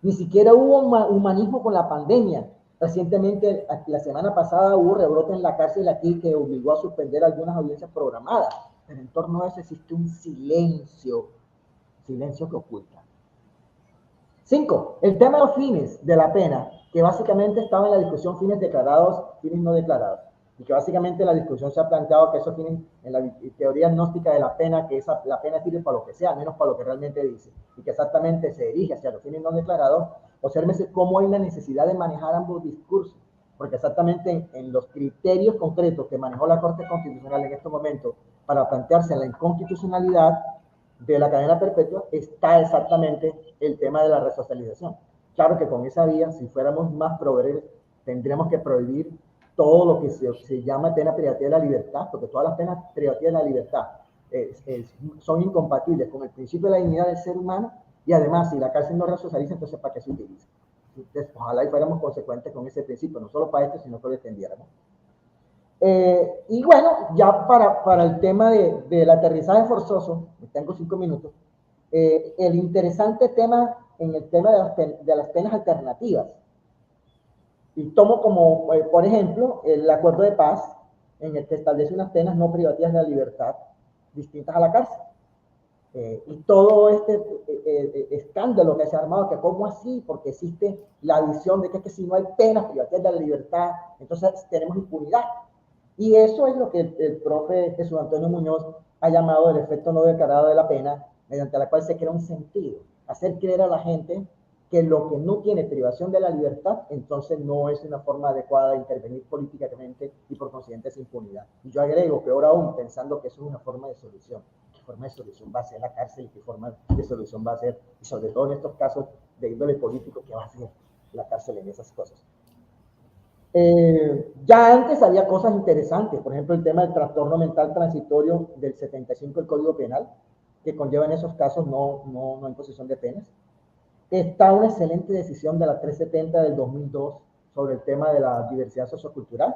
Ni siquiera hubo humanismo con la pandemia. Recientemente, la semana pasada, hubo rebrote en la cárcel aquí que obligó a suspender algunas audiencias programadas. Pero en torno a eso existe un silencio que oculta. 5. El tema de los fines de la pena, que básicamente estaba en la discusión fines declarados, fines no declarados. Y que básicamente la discusión se ha planteado que esos fines, en la teoría gnóstica de la pena, que la pena sirve para lo que sea, menos para lo que realmente dice. Y que exactamente se dirige hacia los fines no declarados. Obsérvese cómo hay la necesidad de manejar ambos discursos. Porque exactamente en los criterios concretos que manejó la Corte Constitucional en este momento para plantearse la inconstitucionalidad de la cadena perpetua está exactamente el tema de la resocialización. Claro que con esa vía, si fuéramos más progresivos, tendríamos que prohibir todo lo que se llama pena privativa de la libertad, porque todas las penas privativas de la libertad son incompatibles con el principio de la dignidad del ser humano, y además, si la cárcel no resocializa, entonces ¿para qué se utiliza? Entonces, ojalá y fuéramos consecuentes con ese principio, no solo para esto, sino que lo extendiéramos. Y bueno, ya para el tema del aterrizaje forzoso, tengo 5 minutos, el interesante tema en el tema de las penas alternativas. Y tomo como, por ejemplo, el acuerdo de paz en el que establece unas penas no privativas de la libertad distintas a la cárcel. Y todo este escándalo que se ha armado, que cómo así, porque existe la visión de que si no hay penas privativas de la libertad, entonces tenemos impunidad. Y eso es lo que el profe Jesús Antonio Muñoz ha llamado el efecto no declarado de la pena, mediante la cual se crea un sentido, hacer creer a la gente que lo que no tiene privación de la libertad, entonces no es una forma adecuada de intervenir políticamente y por consiguiente es impunidad. Y yo agrego, peor aún, pensando que eso es una forma de solución. ¿Qué forma de solución va a ser la cárcel y qué forma de solución va a ser, y sobre todo en estos casos de índole político, qué va a hacer la cárcel en esas cosas? Ya antes había cosas interesantes, por ejemplo el tema del trastorno mental transitorio del 75 del Código Penal, que conlleva en esos casos no imposición de penas. Está una excelente decisión de la 370 del 2002 sobre el tema de la diversidad sociocultural,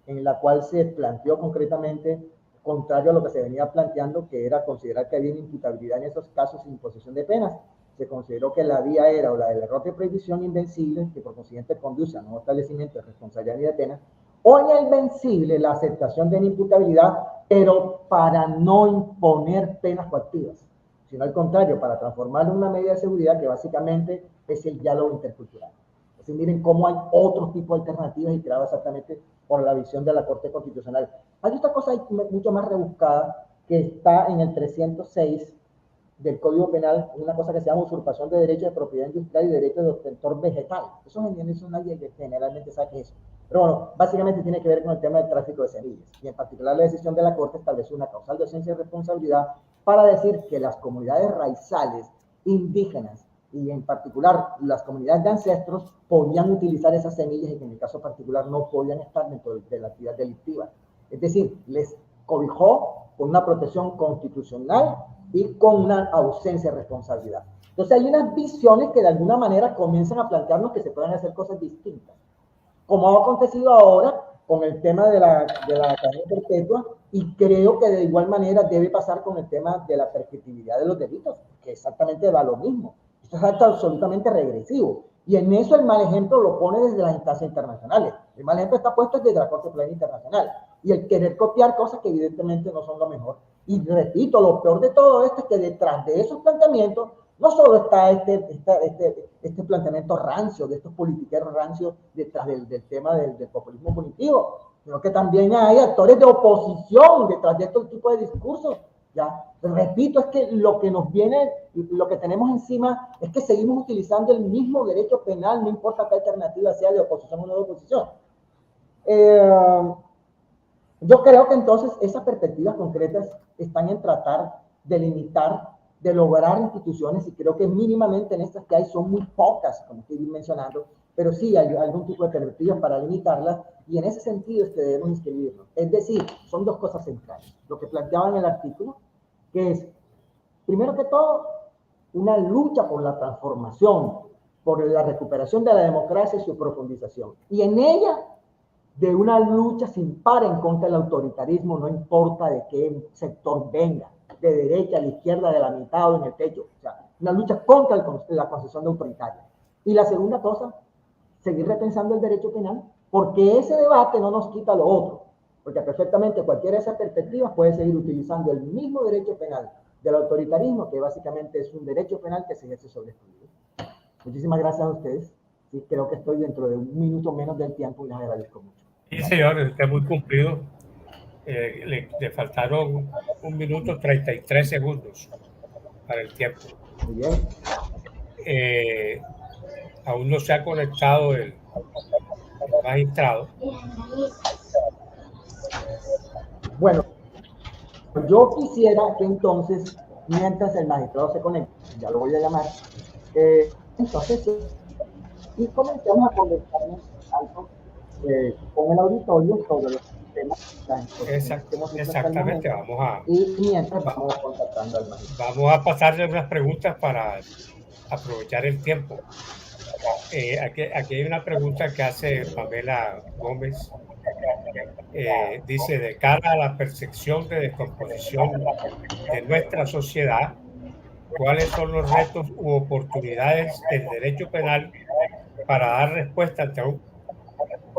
en la cual se planteó concretamente, contrario a lo que se venía planteando, que era considerar que había imputabilidad en esos casos sin imposición de penas. Se consideró que la vía era o la del error de prohibición invencible, que por consiguiente conduce a no establecimiento de responsabilidad ni de pena, o en el vencible la aceptación de la imputabilidad, pero para no imponer penas coactivas, sino al contrario, para transformarlo en una medida de seguridad que básicamente es el diálogo intercultural. Es decir, miren cómo hay otros tipos de alternativas y creado exactamente por la visión de la Corte Constitucional. Hay otra cosa mucho más rebuscada que está en el 306 del Código Penal, una cosa que se llama usurpación de derechos de propiedad industrial y derechos de obtentor vegetal. Eso nadie generalmente sabe qué es eso. Pero bueno, básicamente tiene que ver con el tema del tráfico de semillas. Y en particular la decisión de la Corte estableció una causal de ausencia de responsabilidad para decir que las comunidades raizales indígenas y en particular las comunidades de ancestros podían utilizar esas semillas y que en el caso particular no podían estar dentro de la actividad delictiva. Es decir, les cobijó con una protección constitucional y con una ausencia de responsabilidad. Entonces hay unas visiones que de alguna manera comienzan a plantearnos que se pueden hacer cosas distintas. Como ha acontecido ahora con el tema de la cadena perpetua, y creo que de igual manera debe pasar con el tema de la prescriptibilidad de los delitos, que exactamente va lo mismo. Esto es algo absolutamente regresivo. Y en eso el mal ejemplo lo pone desde las instancias internacionales. El mal ejemplo está puesto desde la Corte Penal Internacional. Y el querer copiar cosas que evidentemente no son lo mejor. Y repito, lo peor de todo esto es que detrás de esos planteamientos no solo está este planteamiento rancio, de estos politiqueros rancios detrás del tema del populismo punitivo, sino que también hay actores de oposición detrás de este tipo de discursos. Ya, repito, es que lo que nos viene, lo que tenemos encima es que seguimos utilizando el mismo derecho penal, no importa qué alternativa sea de oposición o no de oposición. Yo creo que entonces esas perspectivas concretas están en tratar de limitar, de lograr instituciones, y creo que mínimamente en estas que hay son muy pocas, como estoy mencionando, pero sí hay algún tipo de perspectivas para limitarlas, y en ese sentido es que debemos inscribirnos. Es decir, son dos cosas centrales. Lo que planteaba en el artículo, que es, primero que todo, una lucha por la transformación, por la recuperación de la democracia y su profundización. Y en ella, de una lucha sin par en contra del autoritarismo, no importa de qué sector venga, de derecha, a la izquierda, de la mitad o en el techo. O sea, una lucha contra la concesión de autoritaria. Y la segunda cosa, seguir repensando el derecho penal, porque ese debate no nos quita lo otro. Porque perfectamente cualquiera de esas perspectivas puede seguir utilizando el mismo derecho penal del autoritarismo, que básicamente es un derecho penal que se ejerce sobre estudios. Muchísimas gracias a ustedes. Sí, creo que estoy dentro de un minuto menos del tiempo y les agradezco mucho. Sí, señor, usted muy cumplido. Le faltaron 1 minuto 33 segundos para el tiempo. Muy bien. Aún no se ha conectado el magistrado. Bueno, yo quisiera que entonces, mientras el magistrado se conecte, ya lo voy a llamar, entonces, y comencemos a conversarnos algo con el auditorio sobre los temas Exactamente, vamos a... Y mientras vamos contactando al magistrado. Vamos a pasarle unas preguntas para aprovechar el tiempo. Aquí hay una pregunta que hace Pamela Gómez. Dice, de cara a la percepción de descomposición de nuestra sociedad, ¿cuáles son los retos u oportunidades del derecho penal para dar respuesta ante un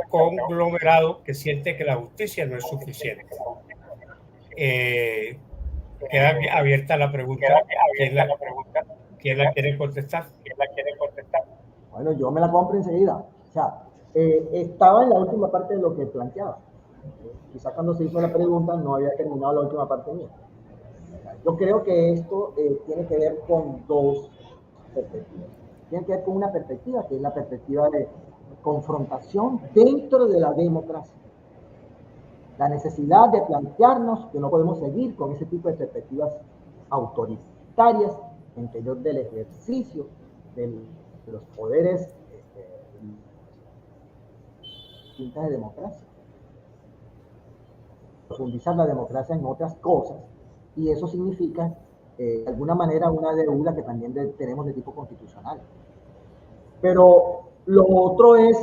conglomerado que siente que la justicia no es suficiente? Queda abierta la pregunta. ¿Quién la quiere contestar? Bueno, yo me la compro enseguida. O sea, estaba en la última parte de lo que planteaba. Quizá cuando se hizo la pregunta no había terminado la última parte mía. Yo creo que esto tiene que ver con dos perspectivas. Tiene que ver con una perspectiva que es la perspectiva de confrontación dentro de la democracia. La necesidad de plantearnos que no podemos seguir con ese tipo de perspectivas autoritarias en interior del ejercicio de los poderes distintas de democracia. Profundizar la democracia en otras cosas, y eso significa de alguna manera una deuda que también tenemos de tipo constitucional. Pero lo otro es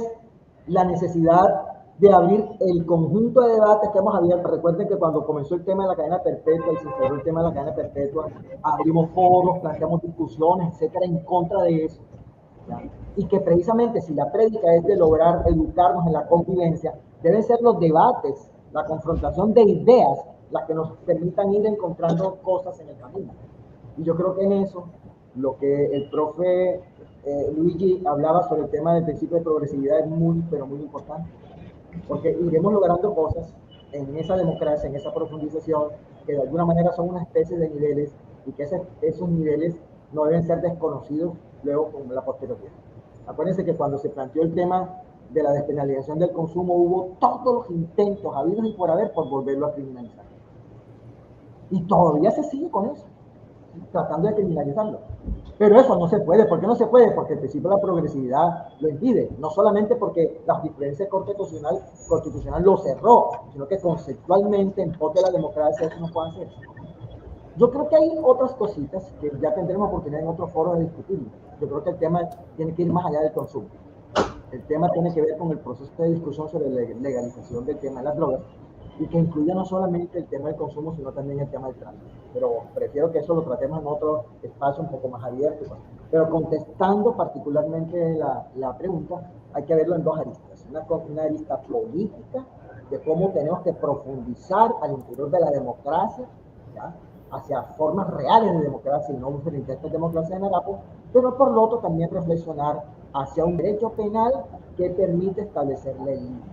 la necesidad de abrir el conjunto de debates que hemos abierto. Recuerden que cuando comenzó el tema de la cadena perpetua y se cerró el tema de la cadena perpetua, abrimos foros, planteamos discusiones, etcétera, en contra de eso. ¿Ya? Y que precisamente si la prédica es de lograr educarnos en la convivencia, deben ser los debates, la confrontación de ideas, las que nos permitan ir encontrando cosas en el camino. Y yo creo que en eso, lo que el profe Luigi hablaba sobre el tema del principio de progresividad es muy, pero muy importante. Porque iremos logrando cosas en esa democracia, en esa profundización, que de alguna manera son una especie de niveles, y que esos niveles no deben ser desconocidos luego con la posterioridad. Acuérdense que cuando se planteó el tema de la despenalización del consumo, hubo todos los intentos habidos y por haber por volverlo a criminalizar. Y todavía se sigue con eso, ¿sí? Tratando de criminalizarlo. Pero eso no se puede. ¿Por qué no se puede? Porque el principio de la progresividad lo impide. No solamente porque la jurisprudencia constitucional lo cerró, sino que conceptualmente, en pos de la democracia, eso no puede hacer. Yo creo que hay otras cositas que ya tendremos oportunidad en otros foros de discutir. Yo creo que el tema tiene que ir más allá del consumo. el tema tiene que ver con el proceso de discusión sobre la legalización del tema de las drogas y que incluya no solamente el tema del consumo, sino también el tema del tráfico. Pero prefiero que eso lo tratemos en otro espacio un poco más abierto. Pero contestando particularmente la pregunta, hay que verlo en dos aristas. Una arista política, de cómo tenemos que profundizar al interior de la democracia, ¿ya?, hacia formas reales de democracia y no frente a esta democracia en harapo, pero por lo otro también reflexionar hacia un derecho penal que permite establecerle límites.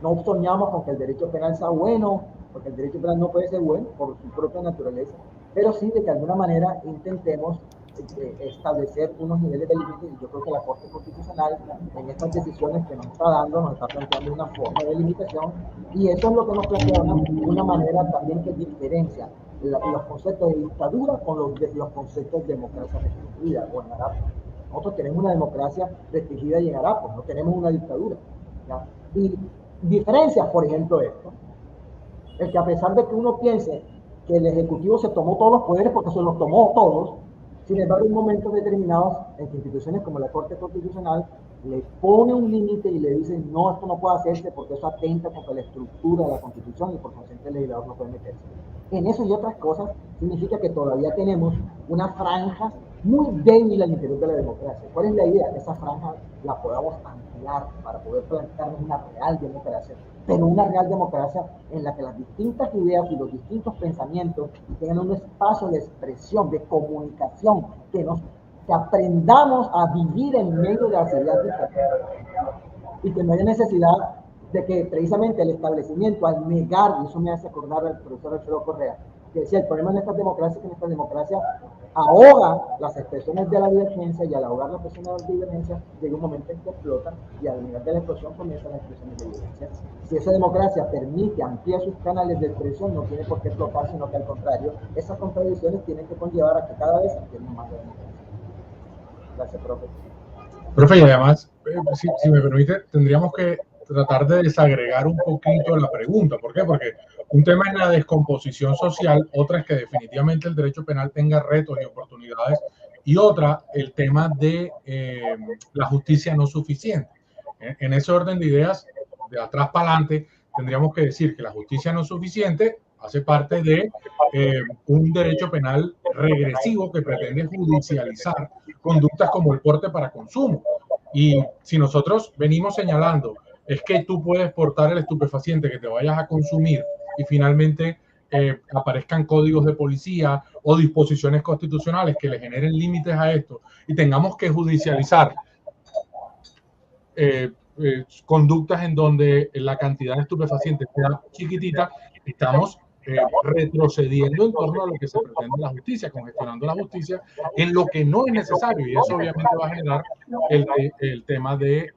No soñamos con que el derecho penal sea bueno, porque el derecho penal no puede ser bueno por su propia naturaleza, pero sí de que de alguna manera intentemos establecer unos niveles de límites, y yo creo que la Corte Constitucional en estas decisiones que nos está dando, nos está planteando una forma de limitación, y eso es lo que nos plantea una manera también que diferencia los conceptos de dictadura con los conceptos de democracia restringida o en harapo. Nosotros tenemos una democracia restringida y en harapo, no tenemos una dictadura, ¿ya? Y diferencias, por ejemplo, esto, el que a pesar de que uno piense que el Ejecutivo se tomó todos los poderes porque se los tomó todos, sin embargo, en momentos determinados, en que instituciones como la Corte Constitucional le pone un límite y le dice, no, esto no puede hacerse porque eso atenta contra la estructura de la Constitución y por consiguiente el legislador no puede meterse. En eso y otras cosas significa que todavía tenemos una franja muy débil al interior de la democracia. ¿Cuál es la idea? Que esa franja la podamos ampliar para poder plantearnos una real democracia, pero una real democracia en la que las distintas ideas y los distintos pensamientos tengan un espacio de expresión, de comunicación, que aprendamos a vivir en medio de las ideas diferentes y que no haya necesidad de que precisamente el establecimiento, al negar, y eso me hace acordar al profesor Alfredo Correa, que decía, el problema de esta democracia es que en esta democracia ahoga las expresiones de la divergencia, y al ahogar las expresiones de la divergencia llega un momento en que explotan, y al nivel de la explosión comienzan las expresiones de divergencia. Si esa democracia permite ampliar sus canales de expresión, no tiene por qué explotar, sino que al contrario, esas contradicciones tienen que conllevar a que cada vez ampliemos más la democracia. Gracias, profe. Profe, y además, si me permite, tendríamos que tratar de desagregar un poquito la pregunta. ¿Por qué? Porque un tema es la descomposición social, otra es que definitivamente el derecho penal tenga retos y oportunidades, y otra, el tema de la justicia no suficiente. En ese orden de ideas, de atrás para adelante, tendríamos que decir que la justicia no suficiente hace parte de un derecho penal regresivo que pretende judicializar conductas como el porte para consumo. Y si nosotros venimos señalando es que tú puedes portar el estupefaciente que te vayas a consumir y finalmente aparezcan códigos de policía o disposiciones constitucionales que le generen límites a esto y tengamos que judicializar conductas en donde la cantidad de estupefacientes sea chiquitita, estamos retrocediendo en torno a lo que se pretende en la justicia, congestionando la justicia en lo que no es necesario, y eso obviamente va a generar el tema de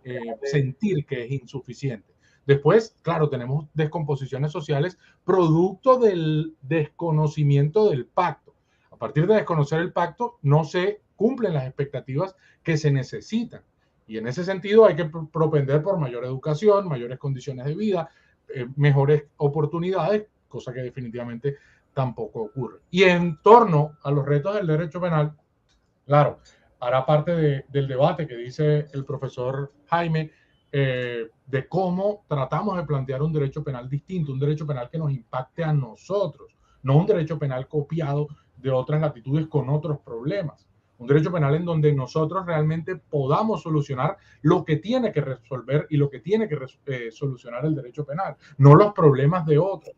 sentir que es insuficiente. Después, claro, tenemos descomposiciones sociales producto del desconocimiento del pacto. A partir de desconocer el pacto, no se cumplen las expectativas que se necesitan. Y en ese sentido hay que propender por mayor educación, mayores condiciones de vida, mejores oportunidades, cosa que definitivamente tampoco ocurre. Y en torno a los retos del derecho penal, claro, hará parte del debate que dice el profesor Jaime, de cómo tratamos de plantear un derecho penal distinto, un derecho penal que nos impacte a nosotros, no un derecho penal copiado de otras latitudes con otros problemas. Un derecho penal en donde nosotros realmente podamos solucionar lo que tiene que resolver y lo que tiene que solucionar el derecho penal, no los problemas de otros,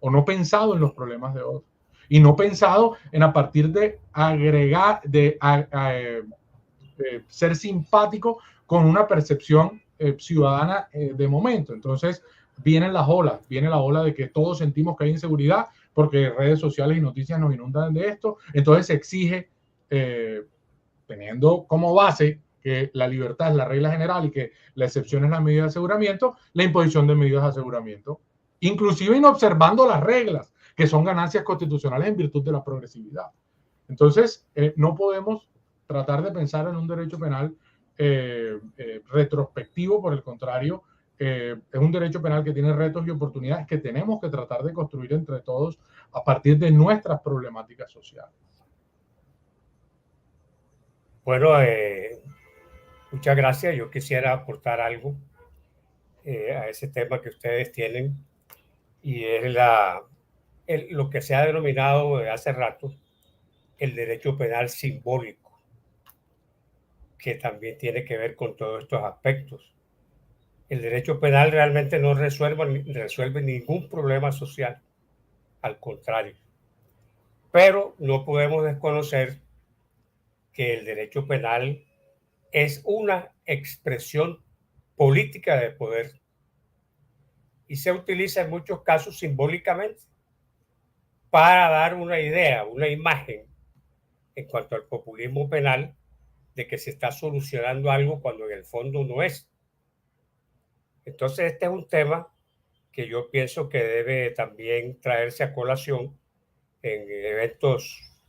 o no pensado en los problemas de otros, y no pensado en a partir de agregar, de ser simpático con una percepción ciudadana de momento. Entonces viene la ola de que todos sentimos que hay inseguridad porque redes sociales y noticias nos inundan de esto, entonces se exige teniendo como base que la libertad es la regla general y que la excepción es la medida de aseguramiento, la imposición de medidas de aseguramiento, inclusive inobservando las reglas, que son ganancias constitucionales en virtud de la progresividad. Entonces, no podemos tratar de pensar en un derecho penal retrospectivo, por el contrario, es un derecho penal que tiene retos y oportunidades que tenemos que tratar de construir entre todos a partir de nuestras problemáticas sociales. Bueno, Muchas gracias. Yo quisiera aportar algo a ese tema que ustedes tienen, y es lo que se ha denominado de hace rato el derecho penal simbólico, que también tiene que ver con todos estos aspectos. El derecho penal realmente no resuelve ningún problema social, al contrario. Pero no podemos desconocer que el derecho penal es una expresión política de poder y se utiliza en muchos casos simbólicamente para dar una idea, una imagen en cuanto al populismo penal de que se está solucionando algo cuando en el fondo no es. Entonces este es un tema que yo pienso que debe también traerse a colación en eventos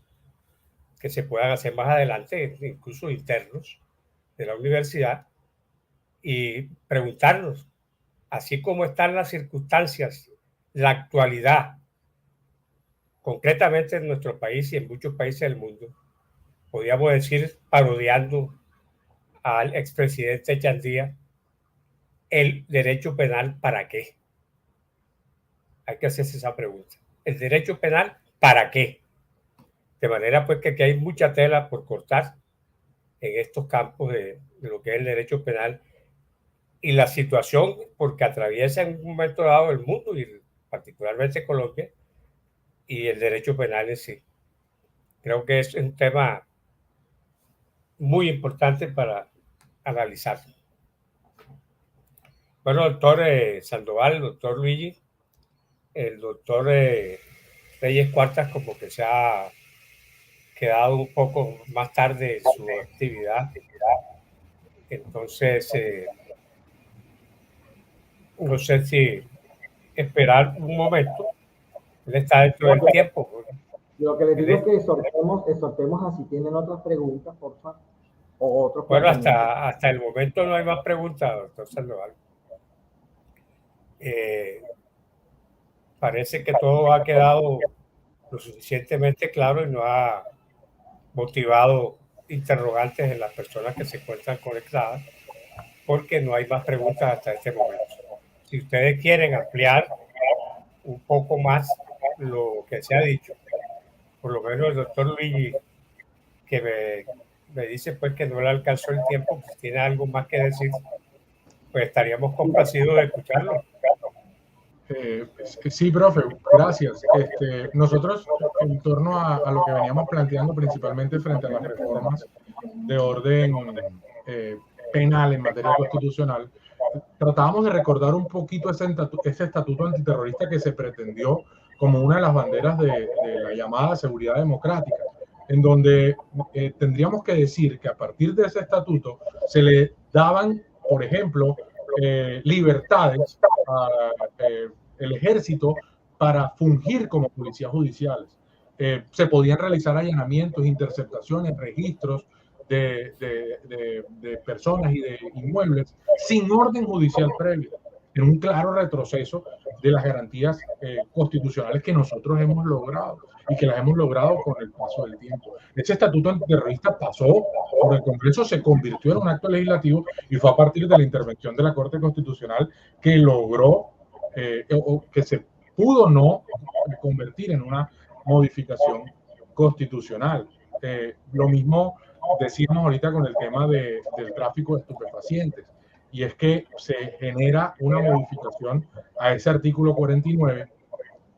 que se puedan hacer más adelante, incluso internos de la universidad, y preguntarnos, así como están las circunstancias, la actualidad, concretamente en nuestro país y en muchos países del mundo, podríamos decir, parodiando al expresidente Chandía, el derecho penal, ¿para qué? Hay que hacerse esa pregunta. ¿El derecho penal para qué? De manera pues que aquí hay mucha tela por cortar en estos campos de lo que es el derecho penal y la situación porque atraviesa en un momento dado el mundo y particularmente Colombia y el derecho penal en sí. Creo que es un tema muy importante para analizar. Bueno, doctor Sandoval, doctor Luigi, el doctor Reyes Cuartas como que se ha quedado un poco más tarde en su actividad. Entonces, no sé si esperar un momento. Él está dentro del tiempo. Lo que les digo es que exhortemos a si tienen otras preguntas, por favor, o otros bueno, hasta el momento no hay más preguntas, doctor Sandoval. Parece que todo ha quedado lo suficientemente claro y no ha motivado interrogantes en las personas que se encuentran conectadas, porque no hay más preguntas hasta este momento. Si ustedes quieren ampliar un poco más lo que se ha dicho, por lo menos el doctor Luigi, que me dice pues que no le alcanzó el tiempo, pues tiene algo más que decir, pues estaríamos complacidos de escucharlo. Sí, profe, gracias. Nosotros, en torno a lo que veníamos planteando principalmente frente a las reformas de orden penal en materia constitucional, tratábamos de recordar un poquito ese estatuto antiterrorista que se pretendió como una de las banderas de la llamada seguridad democrática, en donde tendríamos que decir que a partir de ese estatuto se le daban, por ejemplo, libertades el ejército para fungir como policías judiciales. Se podían realizar allanamientos, interceptaciones, registros de personas y de inmuebles sin orden judicial previo, en un claro retroceso de las garantías constitucionales que nosotros hemos logrado y que las hemos logrado con el paso del tiempo. Ese estatuto antiterrorista pasó por el Congreso, se convirtió en un acto legislativo y fue a partir de la intervención de la Corte Constitucional que logró o que se pudo no convertir en una modificación constitucional. Lo mismo decíamos ahorita con el tema del tráfico de estupefacientes, y es que se genera una modificación a ese artículo 49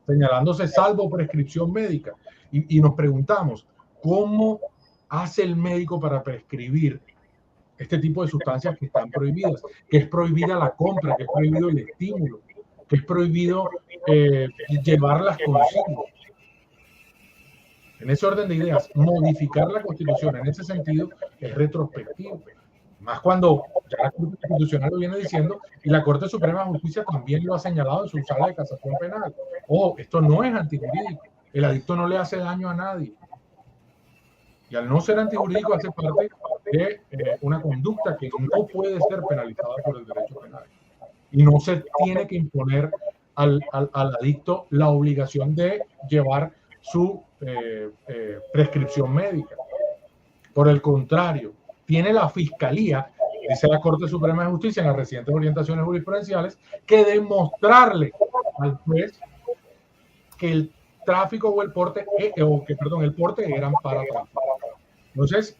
señalándose salvo prescripción médica, y nos preguntamos ¿cómo hace el médico para prescribir este tipo de sustancias que están prohibidas? Que es prohibida la compra, que es prohibido el estímulo, que es prohibido llevarlas consigo. En ese orden de ideas, modificar la Constitución en ese sentido es retrospectivo. Más cuando ya la Corte Constitucional lo viene diciendo y la Corte Suprema de Justicia también lo ha señalado en su sala de casación penal. Ojo, esto no es antijurídico. El adicto no le hace daño a nadie. Y al no ser antijurídico hace parte de una conducta que no puede ser penalizada por el derecho penal. Y no se tiene que imponer al adicto la obligación de llevar su prescripción médica. Por el contrario, tiene la fiscalía dice la Corte Suprema de Justicia en las recientes orientaciones jurisprudenciales, que demostrarle al juez que el tráfico o el porte, el porte eran para tráfico. Entonces,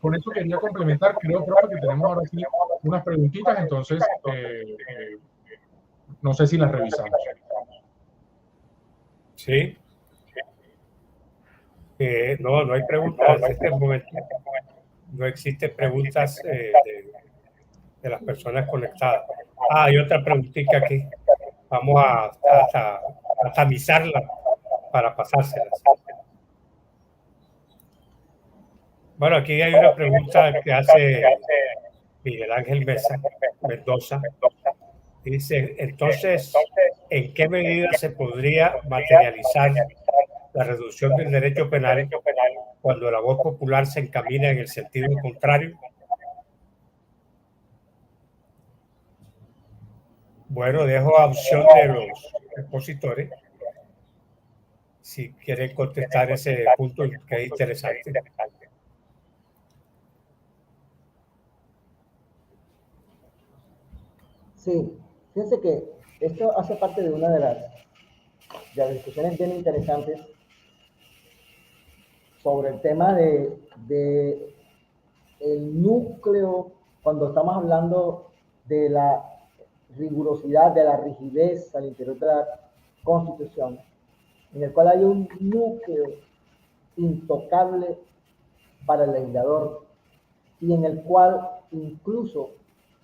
con eso quería complementar. Creo, profe, que tenemos ahora sí unas preguntitas, entonces no sé si las revisamos. Sí. No hay preguntas en este momento. No existen preguntas de las personas conectadas. Hay otra preguntita aquí. Vamos a tamizarla para pasárselas. Bueno, aquí hay una pregunta que hace Miguel Ángel Mendoza. Dice, entonces, ¿en qué medida se podría materializar la reducción del derecho penal cuando la voz popular se encamina en el sentido contrario? Bueno, dejo a opción de los expositores si quieren contestar ese punto que es interesante. Sí, fíjense que esto hace parte de una de las discusiones bien interesantes sobre el tema de el núcleo, cuando estamos hablando de la rigurosidad, de la rigidez al interior de la Constitución, en el cual hay un núcleo intocable para el legislador y en el cual incluso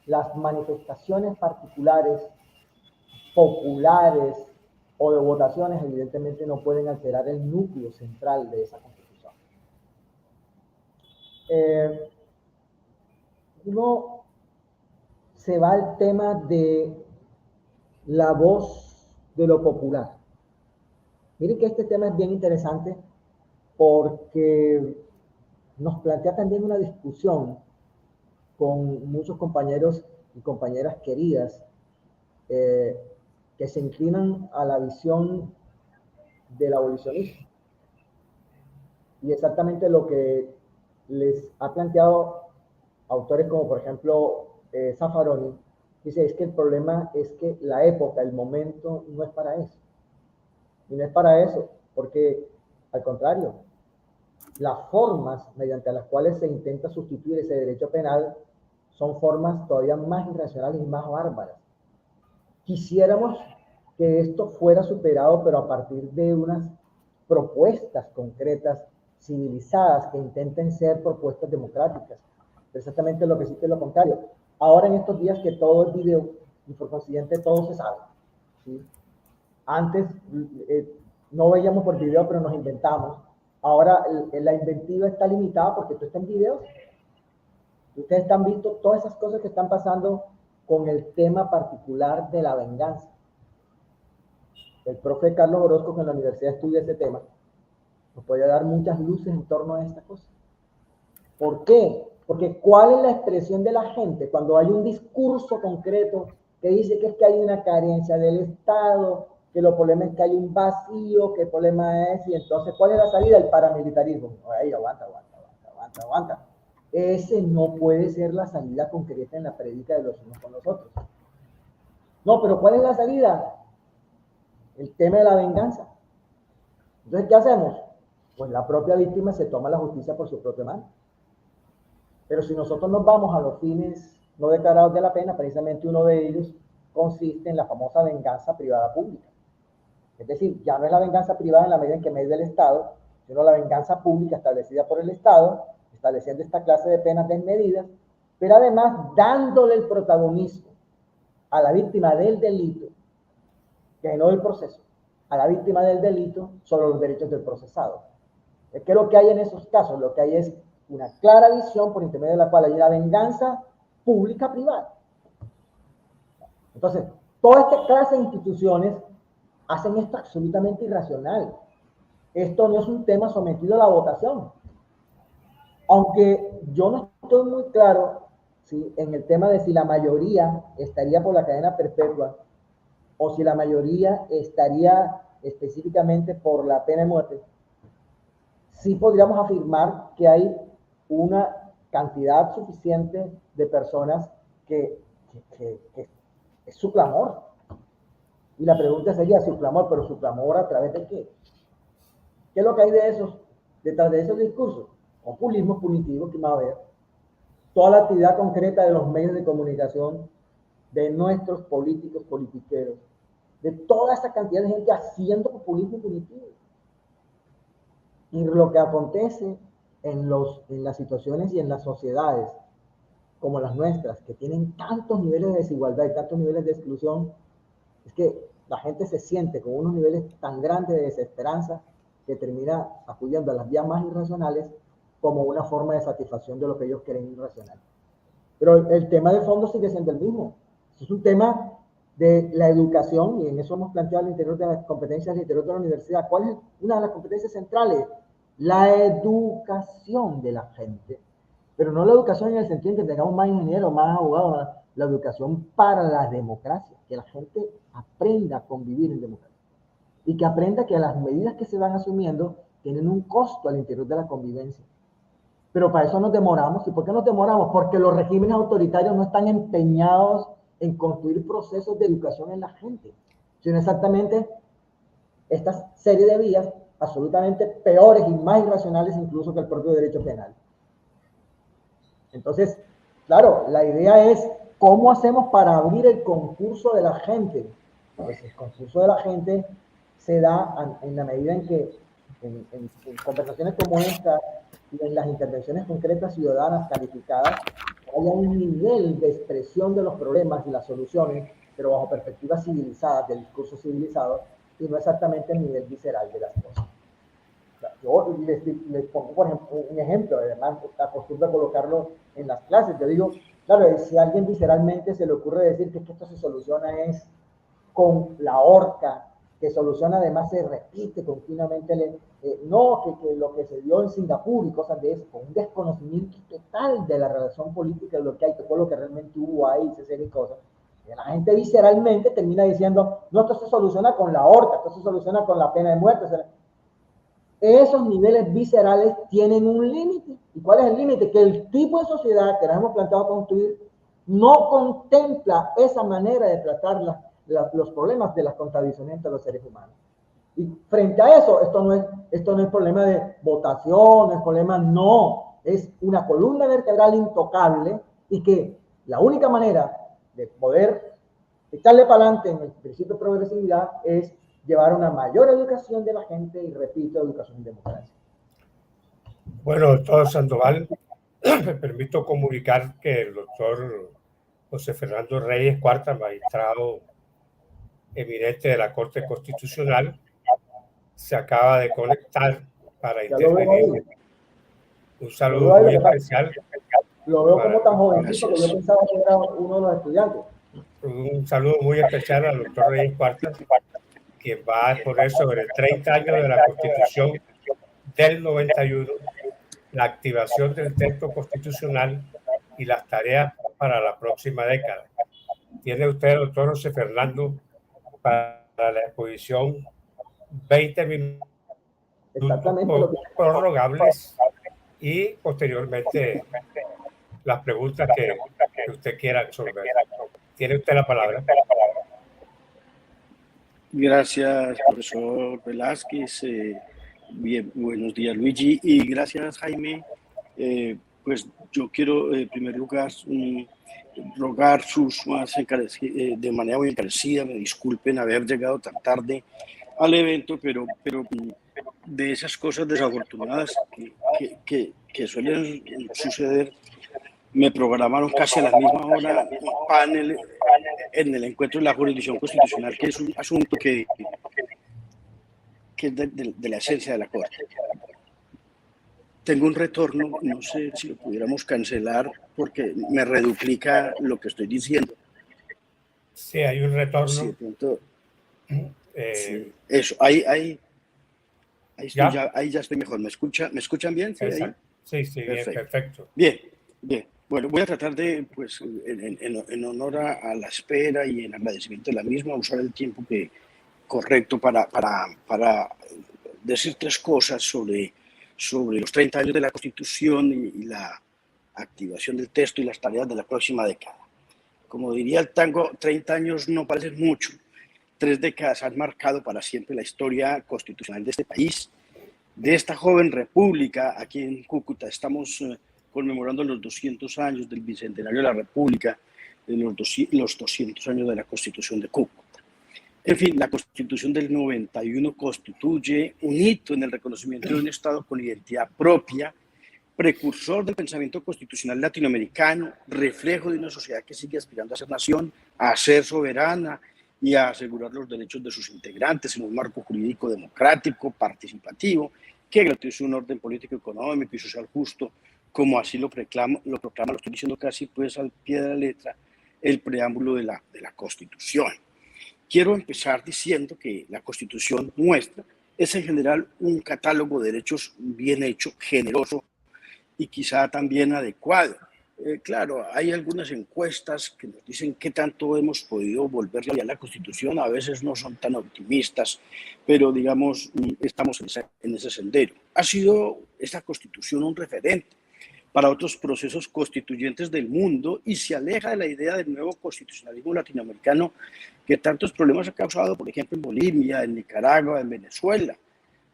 las manifestaciones particulares, populares o de votaciones evidentemente no pueden alterar el núcleo central de esa Constitución. Uno se va al tema de la voz de lo popular. Miren que este tema es bien interesante porque nos plantea también una discusión con muchos compañeros y compañeras queridas que se inclinan a la visión del abolicionismo. Y exactamente lo que les ha planteado autores como por ejemplo Zaffaroni, dice es que el problema es que la época, el momento no es para eso. Y no es para eso, porque al contrario, las formas mediante las cuales se intenta sustituir ese derecho penal son formas todavía más irracionales y más bárbaras. Quisiéramos que esto fuera superado, pero a partir de unas propuestas concretas, civilizadas, que intenten ser propuestas democráticas. Exactamente lo que existe es lo contrario. Ahora en estos días que todo es video y por consiguiente todo se sabe, ¿sí? Antes no veíamos por video, pero nos inventamos. Ahora la inventiva está limitada porque tú estás en videos. Ustedes están viendo todas esas cosas que están pasando con el tema particular de la venganza. El profe Carlos Orozco, que en la universidad estudia ese tema, nos puede dar muchas luces en torno a esta cosa. ¿Por qué? Porque ¿cuál es la expresión de la gente cuando hay un discurso concreto que dice que es que hay una carencia del Estado, que el problema es que hay un vacío, que el problema es, y entonces ¿cuál es la salida? El paramilitarismo. Ay, aguanta. Ese no puede ser la salida concreta en la prédica de los unos con los otros. No, pero ¿cuál es la salida? El tema de la venganza. Entonces, ¿qué hacemos? Pues la propia víctima se toma la justicia por su propia mano. Pero si nosotros nos vamos a los fines no declarados de la pena, precisamente uno de ellos consiste en la famosa venganza privada pública. Es decir, ya no es la venganza privada en la medida en que medio el Estado, sino la venganza pública establecida por el Estado, estableciendo esta clase de penas desmedidas, pero además dándole el protagonismo a la víctima del delito, que no del proceso, a la víctima del delito sobre los derechos del procesado. Es que lo que hay en esos casos, lo que hay es una clara visión por intermedio de la cual hay una venganza pública-privada. Entonces, toda esta clase de instituciones hacen esto absolutamente irracional. Esto no es un tema sometido a la votación. Aunque yo no estoy muy claro, ¿sí?, en el tema de si la mayoría estaría por la cadena perpetua o si la mayoría estaría específicamente por la pena de muerte, sí podríamos afirmar que hay una cantidad suficiente de personas que es su clamor. Y la pregunta sería, su clamor, pero su clamor ¿a través de qué? ¿Qué es lo que hay de esos, detrás de esos discursos? Populismo punitivo que va a haber. Toda la actividad concreta de los medios de comunicación, de nuestros políticos, politiqueros, de toda esa cantidad de gente haciendo populismo punitivo. Y lo que acontece en las situaciones y en las sociedades como las nuestras, que tienen tantos niveles de desigualdad y tantos niveles de exclusión, es que la gente se siente con unos niveles tan grandes de desesperanza que termina acudiendo a las vías más irracionales como una forma de satisfacción de lo que ellos creen irracional. Pero el tema de fondo sigue siendo el mismo. Es un tema de la educación, y en eso hemos planteado al interior de las competencias del interior de la universidad. ¿Cuál es una de las competencias centrales? La educación de la gente. Pero no la educación en el sentido en que tengamos más ingenieros, más abogados, la educación para la democracia, que la gente aprenda a convivir en democracia y que aprenda que las medidas que se van asumiendo tienen un costo al interior de la convivencia. Pero para eso nos demoramos. ¿Y por qué nos demoramos? Porque los regímenes autoritarios no están empeñados en construir procesos de educación en la gente, sino exactamente esta serie de vías absolutamente peores y más irracionales incluso que el propio derecho penal. Entonces, claro, la idea es cómo hacemos para abrir el concurso de la gente. Pues el concurso de la gente se da en la medida en que en conversaciones como esta y en las intervenciones concretas ciudadanas calificadas haya un nivel de expresión de los problemas y las soluciones, pero bajo perspectivas civilizadas, del discurso civilizado, y no exactamente el nivel visceral de las cosas. Yo les pongo, por ejemplo, un ejemplo, además acostumbro a colocarlo en las clases. Yo digo, claro, si a alguien visceralmente se le ocurre decir que esto se soluciona es con la horca, que soluciona además se repite continuamente, no, que lo que se dio en Singapur y cosas de eso, con un desconocimiento total de la relación política, de lo que hay, que fue lo que realmente hubo ahí, esa serie de cosas. Y la gente visceralmente termina diciendo, no, esto se soluciona con la horca, esto se soluciona con la pena de muerte. O sea, esos niveles viscerales tienen un límite. ¿Y cuál es el límite? Que el tipo de sociedad que nos hemos planteado construir no contempla esa manera de tratar los problemas de las contradicciones entre los seres humanos. Y frente a eso, esto no es problema de votación, no es problema, no. Es una columna vertebral intocable y que la única manera de poder echarle para adelante en el principio de progresividad es llevar una mayor educación de la gente y, repito, educación en democracia. Bueno, doctor Sandoval, me permito comunicar que el doctor José Fernando Reyes Cuarta, magistrado eminente de la Corte Constitucional, se acaba de conectar para intervenir. Un saludo muy especial. Lo veo como tan jovencito que yo pensaba que era uno de los estudiantes. Un saludo muy especial al doctor Reyes Cuarta, que va a exponer sobre 30 años de la Constitución del 91, la activación del texto constitucional y las tareas para la próxima década. Tiene usted, doctor José Fernando, para la exposición 20 minutos prorrogables y posteriormente las preguntas que usted quiera resolver. Tiene usted la palabra. Gracias, profesor Velázquez. Bien, buenos días, Luigi. Y gracias, Jaime. Pues yo quiero, en primer lugar, rogar de manera muy encarecida, me disculpen haber llegado tan tarde al evento, pero de esas cosas desafortunadas que suelen suceder, me programaron casi a la misma hora un panel en el encuentro de la jurisdicción constitucional, que es un asunto que es de la esencia de la Corte. Tengo un retorno, no sé si lo pudiéramos cancelar porque me reduplica lo que estoy diciendo. Sí, hay un retorno. Sí, sí, eso, ahí ya estoy mejor. ¿Me escuchan bien? Sí, sí, bien, perfecto. Bien. Bueno, voy a tratar de, pues, en honor a la espera y en agradecimiento de la misma, usar el tiempo correcto para decir tres cosas sobre los 30 años de la Constitución y la activación del texto y las tareas de la próxima década. Como diría el tango, 30 años no parecen mucho. 3 décadas han marcado para siempre la historia constitucional de este país, de esta joven república. Aquí en Cúcuta estamos conmemorando los 200 años del bicentenario de la República, los 200 años de la Constitución de Cúcuta. En fin, la Constitución del 91 constituye un hito en el reconocimiento de un Estado con identidad propia, precursor del pensamiento constitucional latinoamericano, reflejo de una sociedad que sigue aspirando a ser nación, a ser soberana y a asegurar los derechos de sus integrantes en un marco jurídico democrático, participativo, que garantice un orden político, económico y social justo, como así lo proclama, lo estoy diciendo casi pues al pie de la letra, el preámbulo de la Constitución. Quiero empezar diciendo que la Constitución nuestra es en general un catálogo de derechos bien hecho, generoso y quizá también adecuado. Claro, hay algunas encuestas que nos dicen qué tanto hemos podido volverla a la Constitución, a veces no son tan optimistas, pero digamos, estamos en ese sendero. Ha sido esta Constitución un referente para otros procesos constituyentes del mundo y se aleja de la idea del nuevo constitucionalismo latinoamericano que tantos problemas ha causado, por ejemplo, en Bolivia, en Nicaragua, en Venezuela.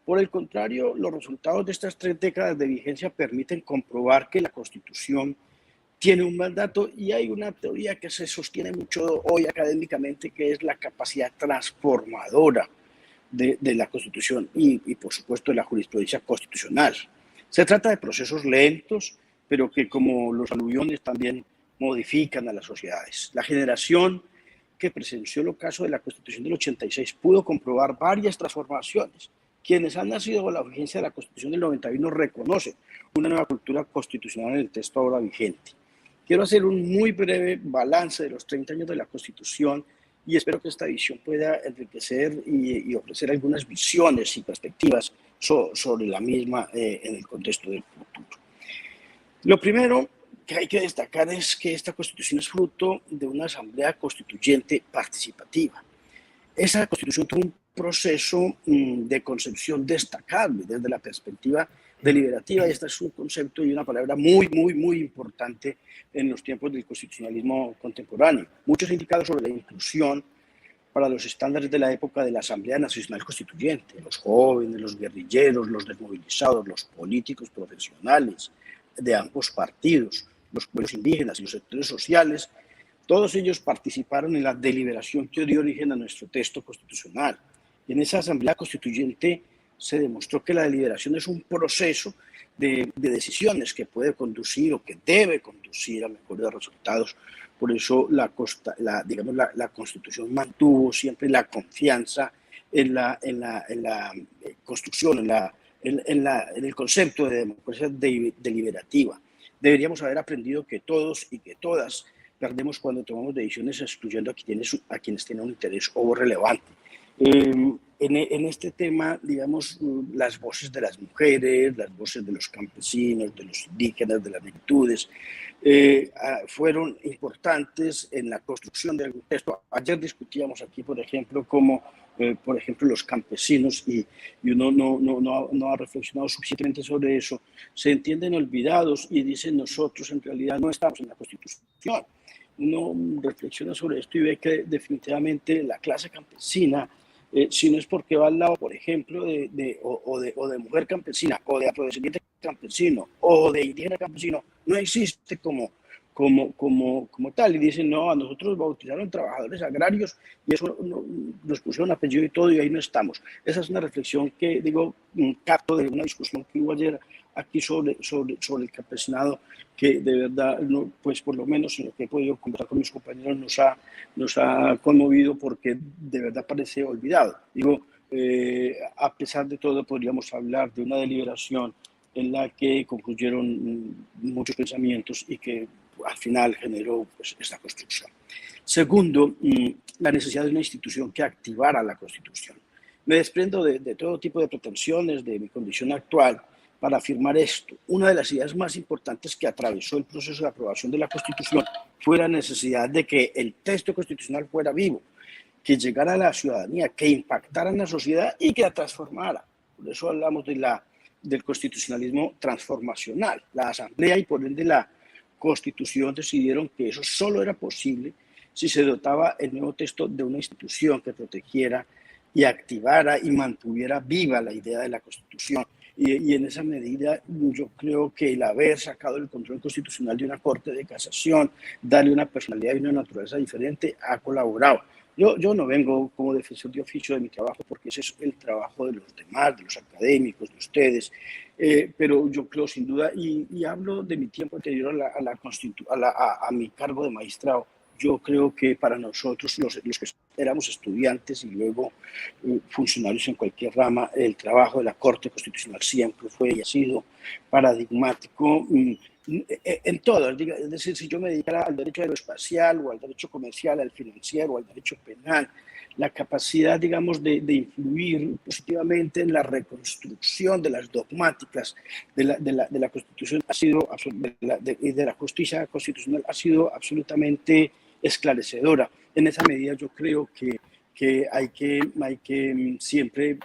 Por el contrario, los resultados de estas 3 décadas de vigencia permiten comprobar que la Constitución tiene un mandato y hay una teoría que se sostiene mucho hoy académicamente, que es la capacidad transformadora de la Constitución y, por supuesto, de la jurisprudencia constitucional. Se trata de procesos lentos, pero que como los aluviones también modifican a las sociedades. La generación que presenció el ocaso de la Constitución del 86 pudo comprobar varias transformaciones. Quienes han nacido con la vigencia de la Constitución del 91 reconocen una nueva cultura constitucional en el texto ahora vigente. Quiero hacer un muy breve balance de los 30 años de la Constitución y espero que esta visión pueda enriquecer y ofrecer algunas visiones y perspectivas sobre la misma en el contexto del futuro. Lo primero que hay que destacar es que esta Constitución es fruto de una asamblea constituyente participativa. Esa Constitución tuvo un proceso de concepción destacable desde la perspectiva deliberativa, y este es un concepto y una palabra muy importante en los tiempos del constitucionalismo contemporáneo. Muchos indicados sobre la inclusión para los estándares de la época de la Asamblea Nacional Constituyente, los jóvenes, los guerrilleros, los desmovilizados, los políticos profesionales de ambos partidos, los pueblos indígenas y los sectores sociales, todos ellos participaron en la deliberación que dio origen a nuestro texto constitucional. Y en esa Asamblea Constituyente se demostró que la deliberación es un proceso de decisiones que puede conducir o que debe conducir a mejores resultados. Por eso la Constitución mantuvo siempre la confianza en la construcción, en el concepto de democracia deliberativa. Deberíamos haber aprendido que todos y que todas perdemos cuando tomamos decisiones excluyendo a quienes tienen un interés o relevante. En este tema, digamos, las voces de las mujeres, las voces de los campesinos, de los indígenas, de las negritudes, fueron importantes en la construcción de algún texto. Ayer discutíamos aquí, por ejemplo, cómo, por ejemplo, los campesinos, y uno no ha reflexionado suficientemente sobre eso, se entienden olvidados y dicen nosotros en realidad no estamos en la Constitución. Uno reflexiona sobre esto y ve que definitivamente la clase campesina, si no es porque va al lado, por ejemplo, de mujer campesina, o de afrodescendiente campesino, o de indígena campesino, no existe como tal. Y dicen, no, a nosotros bautizaron trabajadores agrarios y eso nos pusieron apellido y todo, y ahí no estamos. Esa es una reflexión que, digo, capto de una discusión que hubo ayer aquí sobre el campesinado, que de verdad, pues por lo menos en lo que he podido conversar con mis compañeros, nos ha conmovido, porque de verdad parece olvidado. Digo, a pesar de todo, podríamos hablar de una deliberación en la que concluyeron muchos pensamientos y que al final generó pues, esta construcción. Segundo, la necesidad de una institución que activara la Constitución. Me desprendo de todo tipo de pretensiones de mi condición actual para afirmar esto. Una de las ideas más importantes que atravesó el proceso de aprobación de la Constitución fue la necesidad de que el texto constitucional fuera vivo, que llegara a la ciudadanía, que impactara en la sociedad y que la transformara. Por eso hablamos del constitucionalismo transformacional. La Asamblea y por ende la Constitución decidieron que eso solo era posible si se dotaba el nuevo texto de una institución que protegiera y activara y mantuviera viva la idea de la Constitución. Y en esa medida yo creo que el haber sacado el control constitucional de una Corte de Casación, darle una personalidad y una naturaleza diferente, ha colaborado. Yo no vengo como defensor de oficio de mi trabajo, porque ese es el trabajo de los demás, de los académicos, de ustedes, pero yo creo sin duda, y hablo de mi tiempo anterior a mi cargo de magistrado. Yo creo que para nosotros, los que éramos estudiantes y luego funcionarios en cualquier rama, el trabajo de la Corte Constitucional siempre fue y ha sido paradigmático en todo. Es decir, si yo me dedicara al derecho aeroespacial o al derecho comercial, al financiero o al derecho penal, la capacidad, digamos, de influir positivamente en la reconstrucción de las dogmáticas de la Constitución ha sido, de la justicia constitucional ha sido absolutamente esclarecedora. En esa medida yo creo que hay que siempre,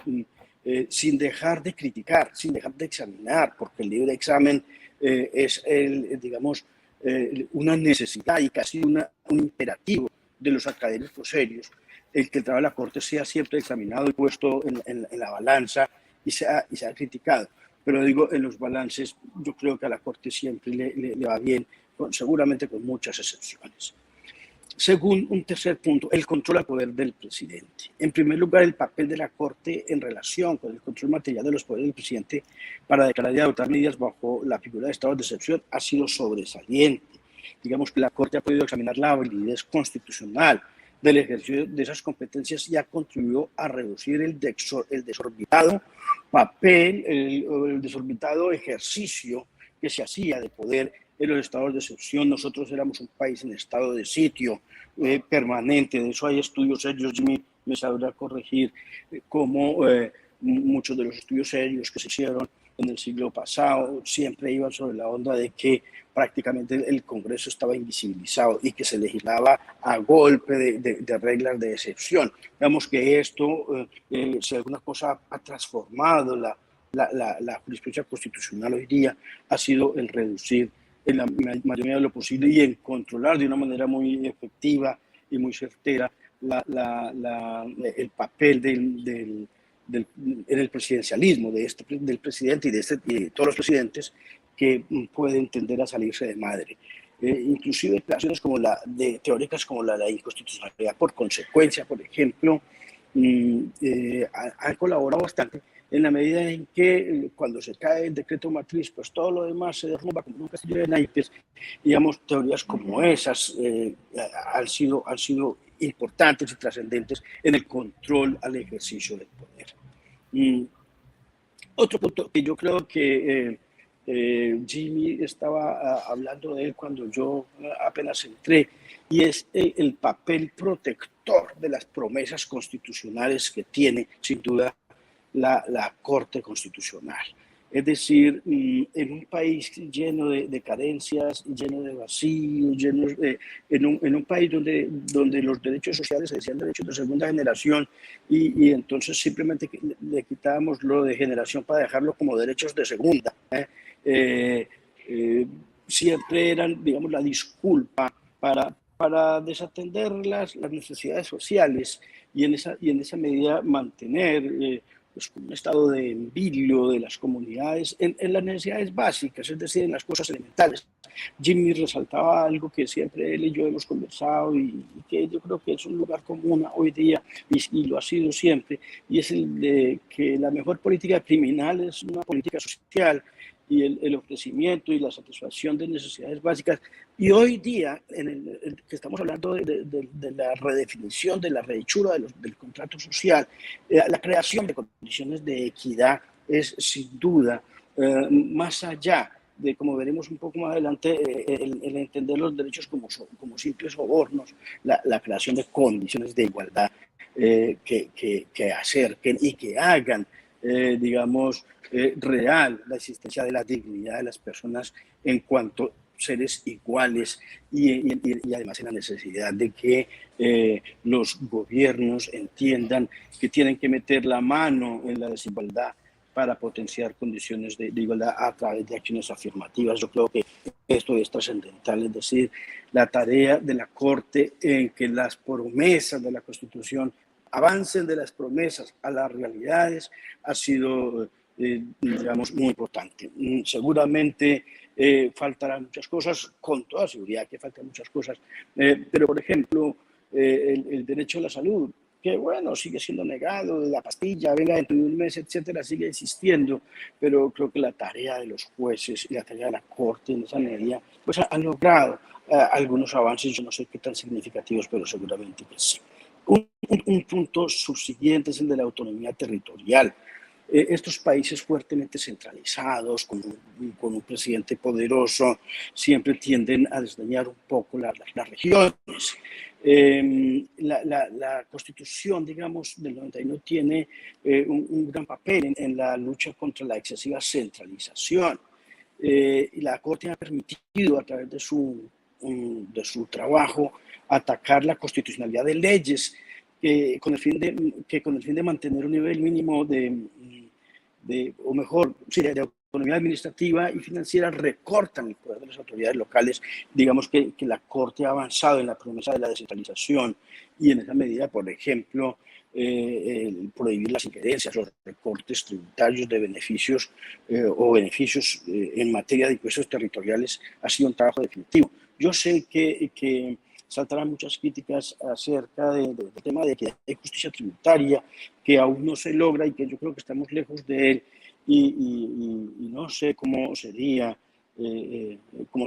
sin dejar de criticar, sin dejar de examinar, porque el libre examen es, digamos, una necesidad y casi un imperativo de los académicos serios, el que el trabajo de la Corte sea siempre examinado y puesto en la balanza y sea criticado. Pero digo, en los balances yo creo que a la Corte siempre le va bien, seguramente con muchas excepciones. Según un tercer punto, el control al poder del presidente. En primer lugar, el papel de la Corte en relación con el control material de los poderes del presidente para declarar y adoptar medidas bajo la figura de estados de excepción ha sido sobresaliente. Digamos que la Corte ha podido examinar la validez constitucional del ejercicio de esas competencias y ha contribuido a reducir el desorbitado papel, el desorbitado ejercicio que se hacía de poder en los estados de excepción. Nosotros éramos un país en estado de sitio permanente, de eso hay estudios serios, Jimmy me sabrá corregir, como muchos de los estudios serios que se hicieron en el siglo pasado siempre iban sobre la onda de que prácticamente el Congreso estaba invisibilizado y que se legislaba a golpe de reglas de excepción. Veamos que esto, si alguna cosa ha transformado la jurisprudencia constitucional hoy día, ha sido el reducir en la mayoría de lo posible y en controlar de una manera muy efectiva y muy certera el papel en el presidencialismo del presidente y de todos los presidentes que pueden tender a salirse de madre. Inclusive declaraciones teóricas como la inconstitucionalidad por consecuencia, por ejemplo, han colaborado bastante en la medida en que cuando se cae el decreto matriz, pues todo lo demás se derrumba como un castillo de naipes. Digamos, teorías como esas han sido importantes y trascendentes en el control al ejercicio del poder. Otro punto que yo creo que Jimmy estaba hablando de él cuando yo apenas entré, y es el papel protector de las promesas constitucionales que tiene, sin duda, la Corte Constitucional. Es decir, en un país lleno de carencias, lleno de vacíos, en un país donde los derechos sociales se decían derechos de segunda generación y entonces simplemente le quitábamos lo de generación para dejarlo como derechos de segunda. Siempre eran, digamos, la disculpa para desatender las necesidades sociales y en esa medida mantener pues, un estado de envidio de las comunidades en las necesidades básicas, es decir, en las cosas elementales. Jimmy resaltaba algo que siempre él y yo hemos conversado y que yo creo que es un lugar común hoy día y lo ha sido siempre, y es el de que la mejor política criminal es una política social y el ofrecimiento y la satisfacción de necesidades básicas. Y hoy día, que estamos hablando de la redefinición, de la rehechura del contrato social, la creación de condiciones de equidad es sin duda más allá de, como veremos un poco más adelante, el entender los derechos como simples sobornos, la creación de condiciones de igualdad que acerquen y que hagan, digamos, real la existencia de la dignidad de las personas en cuanto seres iguales y además en la necesidad de que los gobiernos entiendan que tienen que meter la mano en la desigualdad para potenciar condiciones de igualdad a través de acciones afirmativas. Yo creo que esto es trascendental, es decir, la tarea de la Corte en que las promesas de la Constitución avancen de las promesas a las realidades ha sido, digamos, muy importante. Seguramente faltarán muchas cosas, con toda seguridad que faltan muchas cosas, pero por ejemplo, el derecho a la salud, que bueno, sigue siendo negado, la pastilla, venga dentro de un mes, etcétera, sigue existiendo, pero creo que la tarea de los jueces y la tarea de la Corte en esa medida, pues han logrado algunos avances, yo no sé qué tan significativos, pero seguramente que sí. Un punto subsiguiente es el de la autonomía territorial. Estos países fuertemente centralizados, con un presidente poderoso, siempre tienden a desdeñar un poco las regiones. La Constitución, digamos, del 91 tiene un gran papel en la lucha contra la excesiva centralización. Y la Corte ha permitido, a través de su trabajo, atacar la constitucionalidad de leyes con el fin de mantener un nivel mínimo de autonomía administrativa y financiera, recortan el poder de las autoridades locales. Digamos que la Corte ha avanzado en la promesa de la descentralización y en esa medida, por ejemplo, prohibir las injerencias, los recortes tributarios de beneficios o beneficios en materia de impuestos territoriales ha sido un trabajo definitivo. Yo sé que saltarán muchas críticas acerca del tema de equidad y justicia tributaria, que aún no se logra y que yo creo que estamos lejos de él, y no sé cómo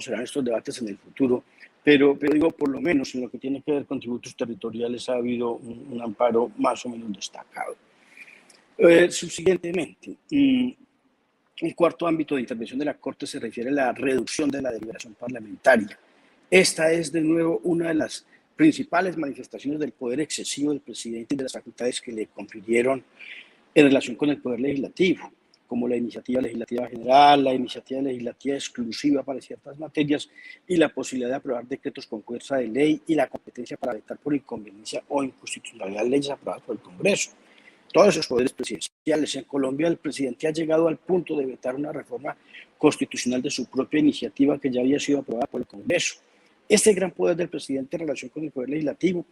serán estos debates en el futuro, pero digo, por lo menos en lo que tiene que ver con tributos territoriales ha habido un amparo más o menos destacado. Subsiguientemente, el cuarto ámbito de intervención de la Corte se refiere a la reducción de la deliberación parlamentaria. Esta es, de nuevo, una de las principales manifestaciones del poder excesivo del presidente y de las facultades que le confirieron en relación con el poder legislativo, como la iniciativa legislativa general, la iniciativa legislativa exclusiva para ciertas materias y la posibilidad de aprobar decretos con fuerza de ley y la competencia para vetar por inconveniencia o inconstitucionalidad leyes aprobadas por el Congreso. Todos esos poderes presidenciales. En Colombia, el presidente ha llegado al punto de vetar una reforma constitucional de su propia iniciativa que ya había sido aprobada por el Congreso. Este gran poder del presidente en relación con el poder legislativo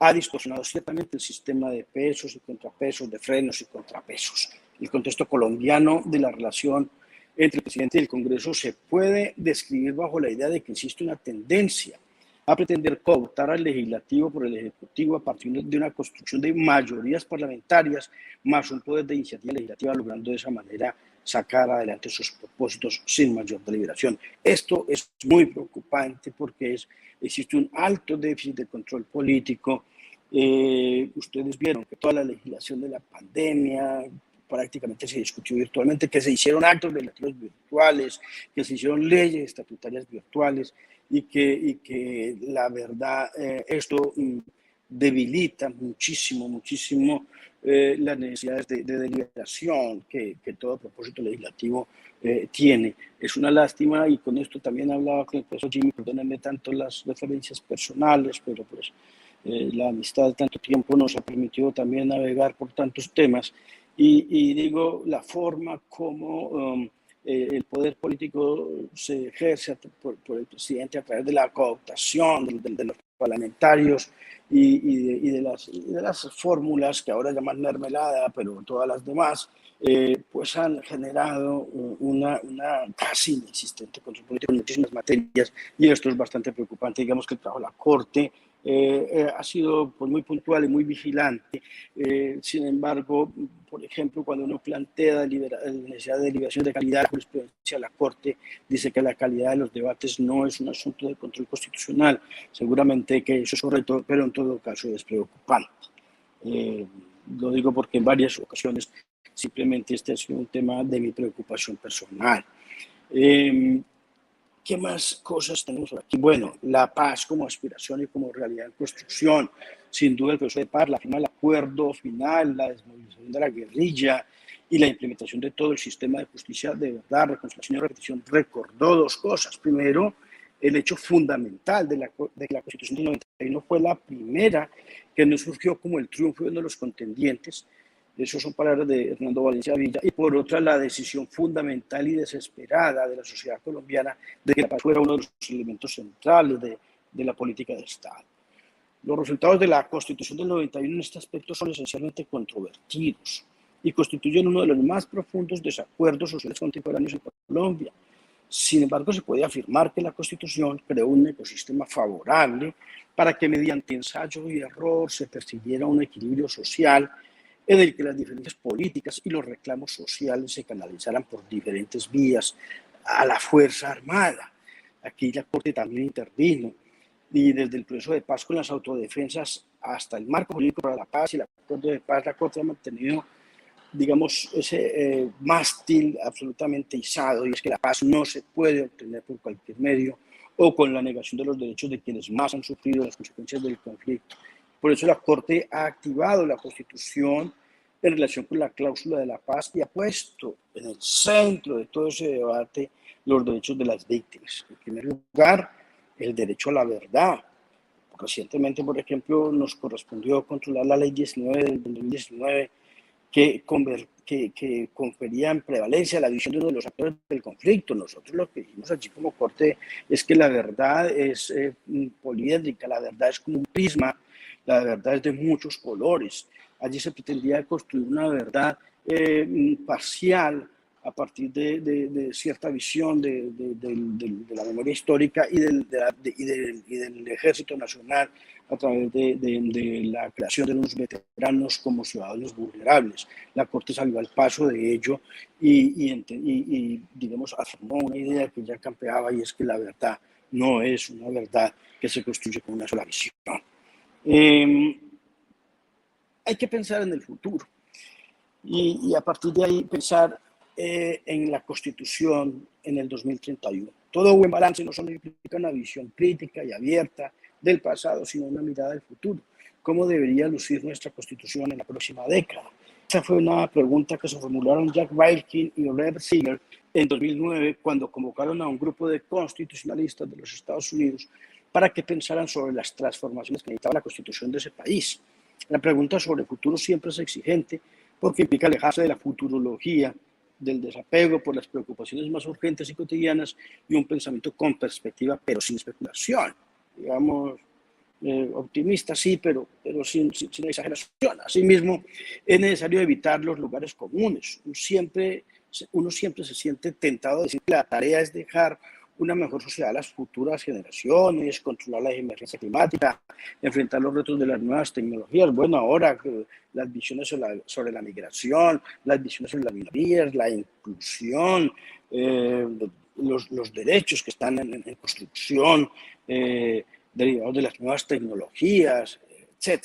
ha distorsionado ciertamente el sistema de pesos y contrapesos, de frenos y contrapesos. El contexto colombiano de la relación entre el presidente y el Congreso se puede describir bajo la idea de que existe una tendencia a pretender cooptar al legislativo por el ejecutivo a partir de una construcción de mayorías parlamentarias más un poder de iniciativa legislativa, logrando de esa manera sacar adelante sus propósitos sin mayor deliberación. Esto es muy preocupante porque existe un alto déficit de control político. Ustedes vieron que toda la legislación de la pandemia prácticamente se discutió virtualmente, que se hicieron actos legislativos virtuales, que se hicieron leyes estatutarias virtuales y que la verdad esto debilita muchísimo las necesidades de deliberación que todo propósito legislativo tiene. Es una lástima, y con esto también hablaba con el profesor Jimmy, perdónenme tanto las referencias personales, pero pues la amistad de tanto tiempo nos ha permitido también navegar por tantos temas, y digo, la forma como el poder político se ejerce por el presidente a través de la cooptación de los parlamentarios y de las fórmulas que ahora llaman mermelada, pero todas las demás, pues han generado una casi inexistente control político en muchísimas materias, y esto es bastante preocupante. Digamos que el trabajo de la Corte ha sido pues muy puntual y muy vigilante. Sin embargo, por ejemplo, cuando uno plantea la necesidad de deliberación de calidad, la jurisprudencia de la Corte dice que la calidad de los debates no es un asunto de control constitucional. Seguramente que eso es correcto, pero en todo caso es preocupante. Lo digo porque en varias ocasiones simplemente este ha sido un tema de mi preocupación personal. ¿Qué más cosas tenemos por aquí? Bueno, la paz como aspiración y como realidad en construcción. Sin duda el proceso de paz, la firma del acuerdo final, la desmovilización de la guerrilla y la implementación de todo el sistema de justicia de verdad, reconciliación y repetición recordó dos cosas. Primero, el hecho fundamental de que la Constitución del 91 fue la primera que no surgió como el triunfo de uno de los contendientes, Esas son palabras de Hernando Valencia Villa. Y por otra, la decisión fundamental y desesperada de la sociedad colombiana de que la paz fuera uno de los elementos centrales de la política de Estado. Los resultados de la Constitución del 91 en este aspecto son esencialmente controvertidos y constituyen uno de los más profundos desacuerdos sociales contemporáneos en Colombia. Sin embargo, se puede afirmar que la Constitución creó un ecosistema favorable para que mediante ensayo y error se persiguiera un equilibrio social en el que las diferencias políticas y los reclamos sociales se canalizaran por diferentes vías a la Fuerza Armada. Aquí la Corte también intervino, y desde el proceso de paz con las autodefensas hasta el marco jurídico para la paz y el acuerdo de paz, la Corte ha mantenido, digamos, ese mástil absolutamente izado, y es que la paz no se puede obtener por cualquier medio o con la negación de los derechos de quienes más han sufrido las consecuencias del conflicto. Por eso la Corte ha activado la Constitución en relación con la cláusula de la paz y ha puesto en el centro de todo ese debate los derechos de las víctimas. En primer lugar, el derecho a la verdad. Recientemente, por ejemplo, nos correspondió controlar la Ley 19 del 2019 que confería en prevalencia la visión de uno de los actores del conflicto. Nosotros lo que dijimos allí como Corte es que la verdad es poliédrica, la verdad es como un prisma, la verdad es de muchos colores. Allí se pretendía construir una verdad parcial a partir de cierta visión de la memoria histórica y del Ejército Nacional a través de la creación de unos veteranos como ciudadanos vulnerables. La Corte salió al paso de ello y digamos, afirmó una idea que ya campeaba, y es que la verdad no es una verdad que se construye con una sola visión. Hay que pensar en el futuro y a partir de ahí pensar en la Constitución en el 2031. Todo buen balance no solo implica una visión crítica y abierta del pasado, sino una mirada del futuro. ¿Cómo debería lucir nuestra Constitución en la próxima década? Esa fue una pregunta que se formularon Jack Wilkin y Rev. Seeger en 2009 cuando convocaron a un grupo de constitucionalistas de los Estados Unidos para que pensaran sobre las transformaciones que necesitaba la Constitución de ese país. La pregunta sobre el futuro siempre es exigente porque implica alejarse de la futurología, del desapego por las preocupaciones más urgentes y cotidianas y un pensamiento con perspectiva, pero sin especulación. Digamos, optimista sí, pero sin exageración. Asimismo, es necesario evitar los lugares comunes. Uno siempre se siente tentado de decir que la tarea es dejar una mejor sociedad a las futuras generaciones, controlar la emergencia climática, enfrentar los retos de las nuevas tecnologías. Bueno, ahora las visiones sobre la migración, las visiones sobre las minorías, la inclusión, los derechos que están en construcción, derivados de las nuevas tecnologías, etc.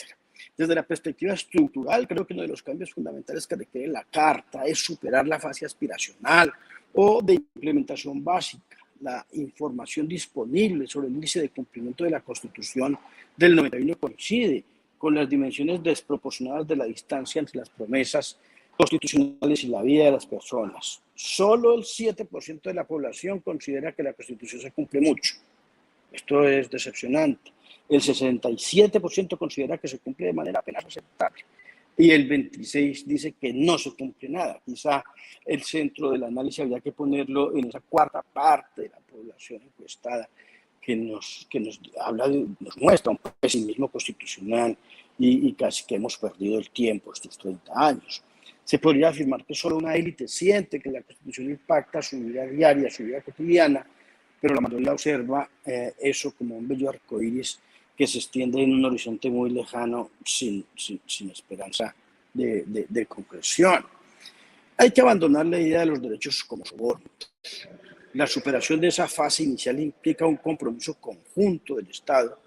Desde la perspectiva estructural, creo que uno de los cambios fundamentales que requiere la Carta es superar la fase aspiracional o de implementación básica. La información disponible sobre el índice de cumplimiento de la Constitución del 91 coincide con las dimensiones desproporcionadas de la distancia entre las promesas constitucionales y la vida de las personas. Solo el 7% de la población considera que la Constitución se cumple mucho. Esto es decepcionante. El 67% considera que se cumple de manera apenas aceptable. Y el 26% dice que no se cumple nada. Quizá el centro del análisis habría que ponerlo en esa cuarta parte de la población encuestada que nos muestra un pesimismo constitucional y casi que hemos perdido el tiempo estos 30 años. Se podría afirmar que solo una élite siente que la Constitución impacta su vida diaria, su vida cotidiana, pero la mayoría observa eso como un bello arcoíris que se extiende en un horizonte muy lejano sin esperanza de concreción. Hay que abandonar la idea de los derechos como soborno. La superación de esa fase inicial implica un compromiso conjunto del Estado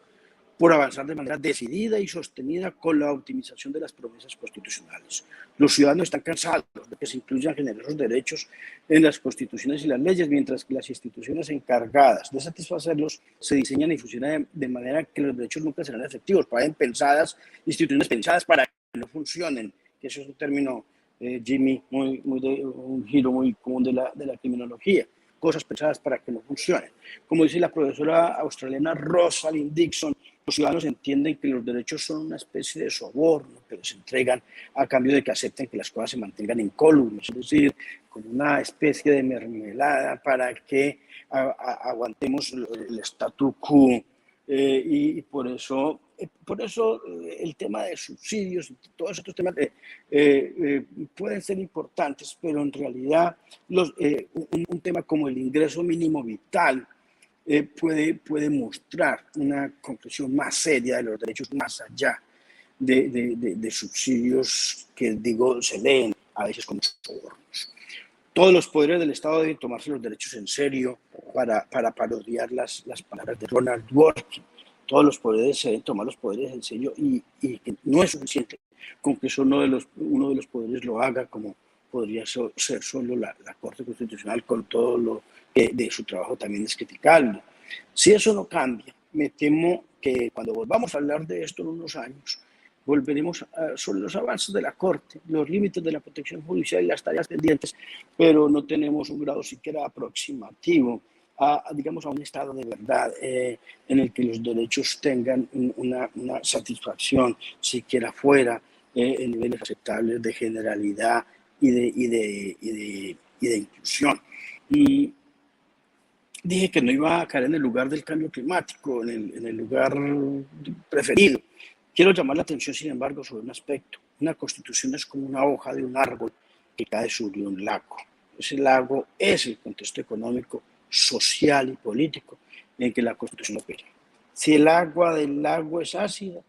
por avanzar de manera decidida y sostenida con la optimización de las promesas constitucionales. Los ciudadanos están cansados de que se incluyan generosos derechos en las constituciones y las leyes, mientras que las instituciones encargadas de satisfacerlos se diseñan y funcionan de manera que los derechos nunca serán efectivos. Parecen pensadas, instituciones pensadas para que no funcionen, que eso es un término, Jimmy, un giro muy común de la criminología. cosas pensadas para que no funcionen. Como dice la profesora australiana Rosalind Dixon, los ciudadanos entienden que los derechos son una especie de soborno, pero se entregan a cambio de que acepten que las cosas se mantengan incólumes, es decir, como una especie de mermelada para que aguantemos el statu quo. Y por eso el tema de subsidios y todos estos temas pueden ser importantes, pero en realidad un tema como el ingreso mínimo vital puede mostrar una comprensión más seria de los derechos más allá de subsidios que, digo, se leen a veces como sobornos. Todos los poderes del Estado deben tomarse los derechos en serio para parodiar las palabras de Ronald Dworkin. Todos los poderes se deben tomar los poderes en serio y que no es suficiente con que uno de los poderes lo haga, como podría ser solo la Corte Constitucional, con todo lo que de su trabajo también es criticable. Si eso no cambia, me temo que cuando volvamos a hablar de esto en unos años, volveremos sobre los avances de la Corte, los límites de la protección judicial y las tareas pendientes, pero no tenemos un grado siquiera aproximativo digamos, a un estado de verdad en el que los derechos tengan una satisfacción, siquiera fuera en niveles aceptables de generalidad y de inclusión. Y dije que no iba a caer en el lugar del cambio climático, en el lugar preferido. Quiero llamar la atención, sin embargo, sobre un aspecto. Una constitución es como una hoja de un árbol que cae sobre un lago. Ese lago es el contexto económico, social y político en que la constitución opera. Si el agua del lago es ácida,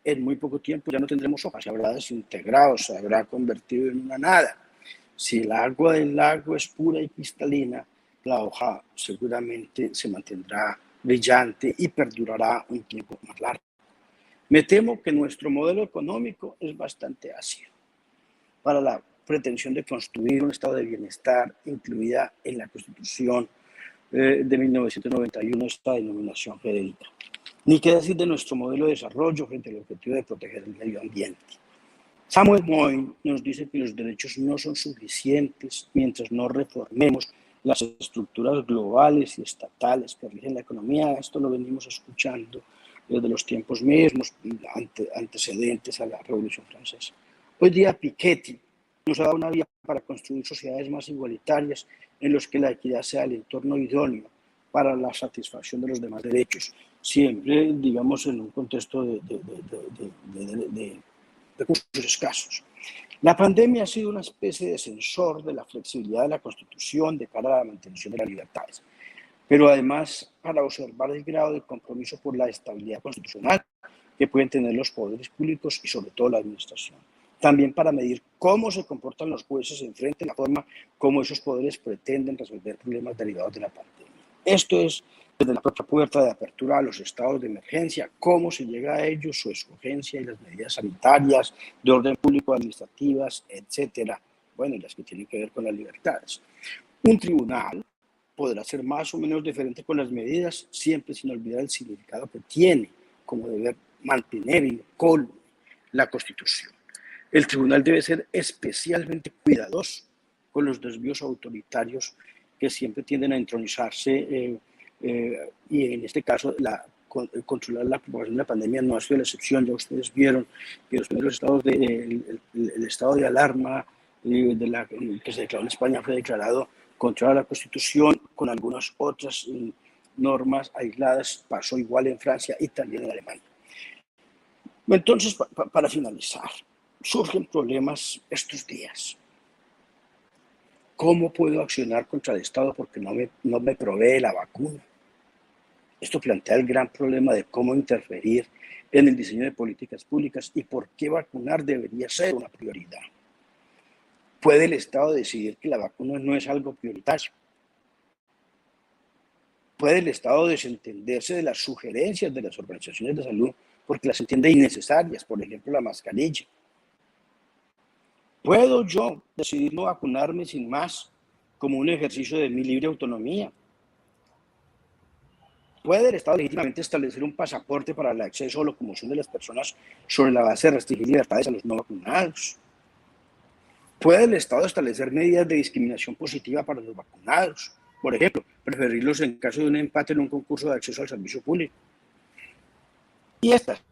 en muy poco tiempo ya no tendremos hojas, se habrá desintegrado, se habrá convertido en una nada. Si el agua del lago es pura y cristalina, la hoja seguramente se mantendrá brillante y perdurará un tiempo más largo. Me temo que nuestro modelo económico es bastante ácido para la pretensión de construir un estado de bienestar incluida en la Constitución de 1991, esta denominación genérica. Ni qué decir de nuestro modelo de desarrollo frente al objetivo de proteger el medio ambiente. Samuel Moyn nos dice que los derechos no son suficientes mientras no reformemos las estructuras globales y estatales que rigen la economía. Esto lo venimos escuchando desde los tiempos mismos antecedentes a la Revolución Francesa. Hoy día Piketty nos ha dado una vía para construir sociedades más igualitarias en los que la equidad sea el entorno idóneo para la satisfacción de los demás derechos, siempre, digamos, en un contexto de recursos escasos. La pandemia ha sido una especie de sensor de la flexibilidad de la Constitución de cara a la mantención de las libertades, pero además para observar el grado de compromiso por la estabilidad constitucional que pueden tener los poderes públicos y sobre todo la administración. También para medir cómo se comportan los jueces en frente a la forma como esos poderes pretenden resolver problemas derivados de la pandemia. Esto es desde la propia puerta de apertura a los estados de emergencia, cómo se llega a ellos, su escogencia y las medidas sanitarias, de orden público, administrativas, etcétera. Bueno, y las que tienen que ver con las libertades. Un tribunal podrá ser más o menos diferente con las medidas, siempre sin olvidar el significado que tiene como deber mantener incólume la Constitución. El tribunal debe ser especialmente cuidadoso con los desvíos autoritarios que siempre tienden a entronizarse y en este caso controlar la propagación de la pandemia no ha sido la excepción. Ya ustedes vieron que los primeros estados el estado de alarma que se declaró en España fue declarado contra la Constitución, con algunas otras normas aisladas, pasó igual en Francia y también en Alemania. Entonces, para finalizar, surgen problemas estos días. ¿Cómo puedo accionar contra el Estado porque no me provee la vacuna? Esto plantea el gran problema de cómo interferir en el diseño de políticas públicas y por qué vacunar debería ser una prioridad. ¿Puede el Estado decidir que la vacuna no es algo prioritario? ¿Puede el Estado desentenderse de las sugerencias de las organizaciones de salud porque las entiende innecesarias, por ejemplo la mascarilla? ¿Puedo yo decidir no vacunarme sin más como un ejercicio de mi libre autonomía? ¿Puede el Estado legítimamente establecer un pasaporte para el acceso o locomoción de las personas sobre la base de restringir libertades a los no vacunados? ¿Puede el Estado establecer medidas de discriminación positiva para los vacunados Por ejemplo, preferirlos en caso de un empate en un concurso de acceso al servicio público. Y estas,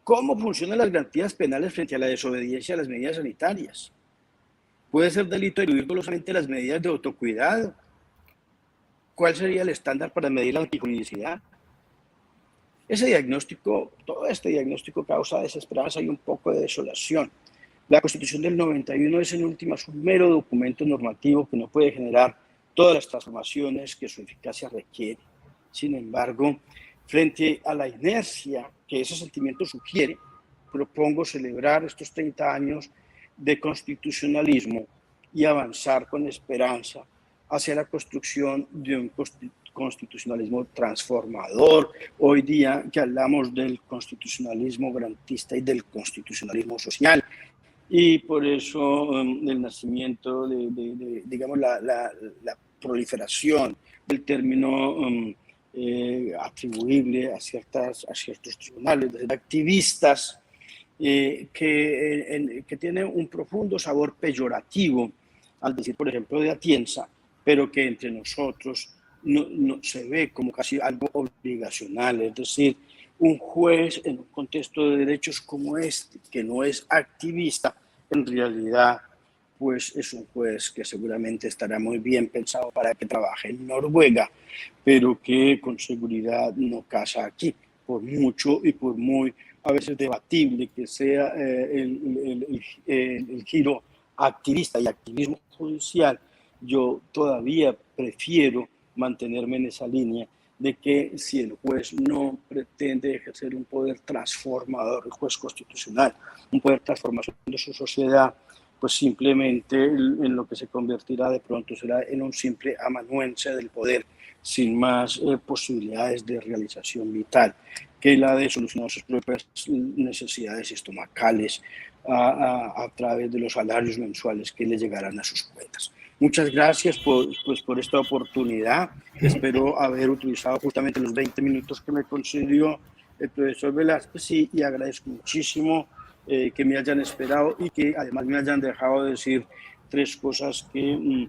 ¿cómo funcionan las garantías penales frente a la desobediencia a las medidas sanitarias? ¿Puede ser delito eludir dolosamente las medidas de autocuidado? ¿Cuál sería el estándar para medir la anticomicidad? Ese diagnóstico, todo este diagnóstico causa desesperanza y un poco de desolación. La Constitución del 91 es en últimas un mero documento normativo que no puede generar todas las transformaciones que su eficacia requiere. Sin embargo, frente a la inercia que ese sentimiento sugiere, propongo celebrar estos 30 años de constitucionalismo y avanzar con esperanza hacia la construcción de un constitucionalismo transformador. Hoy día que hablamos del constitucionalismo garantista y del constitucionalismo social. Y por eso el nacimiento digamos, la proliferación del término atribuible a ciertos tribunales, de activistas, que tiene un profundo sabor peyorativo, al decir, por ejemplo, de Atienza, pero que entre nosotros no se ve como casi algo obligacional. Es decir, un juez en un contexto de derechos como este, que no es activista, en realidad pues es un juez que seguramente estará muy bien pensado para que trabaje en Noruega, pero que con seguridad no casa aquí, por mucho y por muy a veces debatible que sea el giro activista y activismo judicial. Yo todavía prefiero mantenerme en esa línea de que si el juez no pretende ejercer un poder transformador, el juez constitucional, un poder transformador de su sociedad, pues simplemente en lo que se convertirá de pronto será en un simple amanuense del poder, sin más posibilidades de realización vital que la de solucionar sus propias necesidades estomacales a través de los salarios mensuales que le llegarán a sus cuentas. Muchas gracias por esta oportunidad. Espero haber utilizado justamente los 20 minutos que me concedió el profesor Velázquez y agradezco muchísimo que me hayan esperado y que además me hayan dejado decir 3 cosas que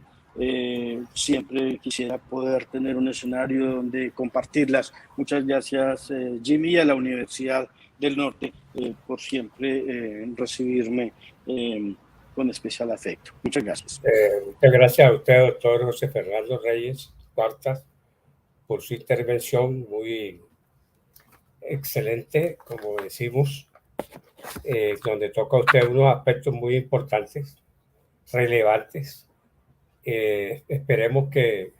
siempre quisiera poder tener un escenario donde compartirlas. Muchas gracias, Jimmy, y a la Universidad del Norte por siempre recibirme con especial afecto. Muchas gracias. Muchas gracias a usted, doctor José Fernando Reyes Cuartas, por su intervención muy excelente, como decimos, donde toca a usted unos aspectos muy importantes, relevantes. Esperemos que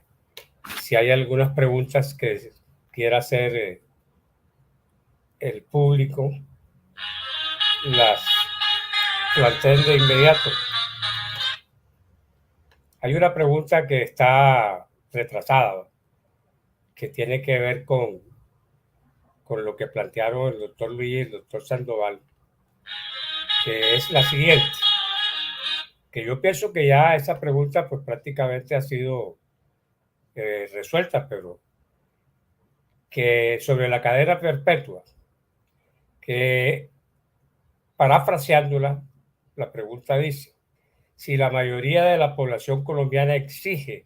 si hay algunas preguntas que quiera hacer el público, las planteen de inmediato. Hay una pregunta que está retrasada, que tiene que ver con lo que plantearon el doctor Luis y el doctor Sandoval, que es la siguiente, que yo pienso que ya esa pregunta pues prácticamente ha sido resuelta, pero que sobre la cadena perpetua, que parafraseándola, la pregunta dice: si la mayoría de la población colombiana exige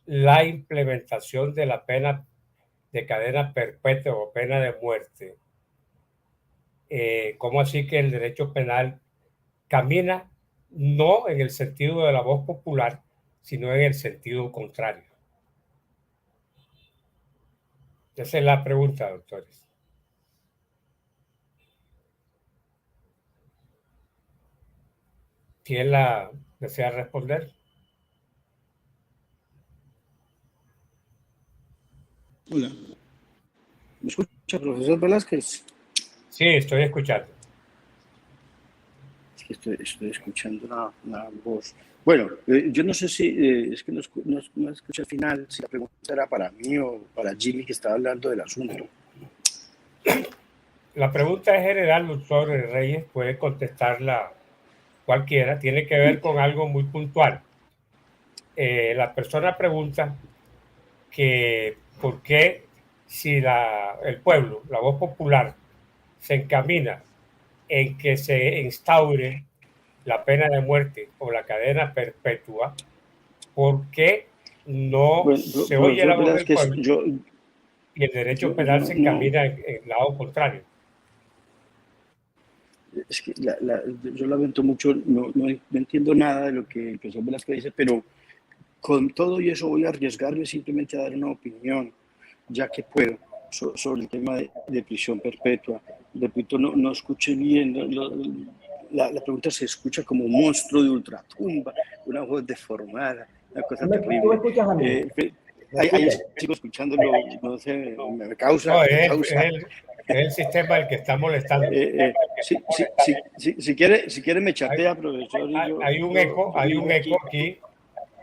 la implementación de la pena de cadena perpetua o pena de muerte, ¿cómo así que el derecho penal camina no en el sentido de la voz popular, sino en el sentido contrario? Esa es la pregunta, doctores. ¿Quién la desea responder? Hola. ¿Me escucha, profesor Velázquez? Sí, estoy escuchando. Es que estoy escuchando la voz. Bueno, yo no sé si, es que no escuché al final, si la pregunta era para mí o para Jimmy, que estaba hablando del asunto. La pregunta es general, doctor Reyes, puede contestarla cualquiera, tiene que ver con algo muy puntual. La persona pregunta que por qué si el pueblo, la voz popular, se encamina en que se instaure la pena de muerte o la cadena perpetua, ¿por qué no Bueno, se oye la voz del Velázquez, pueblo y el derecho penal se encamina en el lado contrario. es que yo lamento mucho, no entiendo nada de lo que el profesor Velázquez dice, pero con todo y eso voy a arriesgarme simplemente a dar una opinión, ya que puedo, sobre el tema de prisión perpetua. Repito, no escuché bien, la pregunta se escucha como un monstruo de ultratumba, una voz deformada, una cosa ¿Tú terrible. escuchas a mí? Ahí sigo escuchándolo, no sé, me causa... No, es el sistema el que está molestando. Si quiere me chatea, profesor. Hay un eco aquí.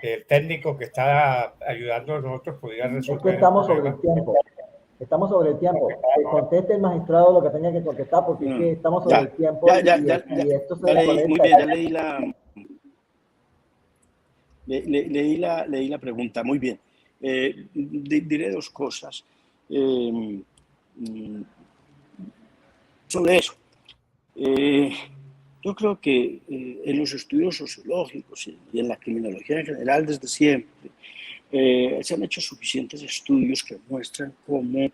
El técnico que está ayudando a nosotros podría resolver estamos el sobre el problema. tiempo. Estamos sobre el tiempo. Que conteste el magistrado lo que tenga que contestar, porque es que estamos sobre el tiempo y esto se leí, muy bien, ya leí la pregunta, muy bien. Diré dos cosas sobre eso. Yo creo que en los estudios sociológicos y en la criminología en general desde siempre se han hecho suficientes estudios que muestran cómo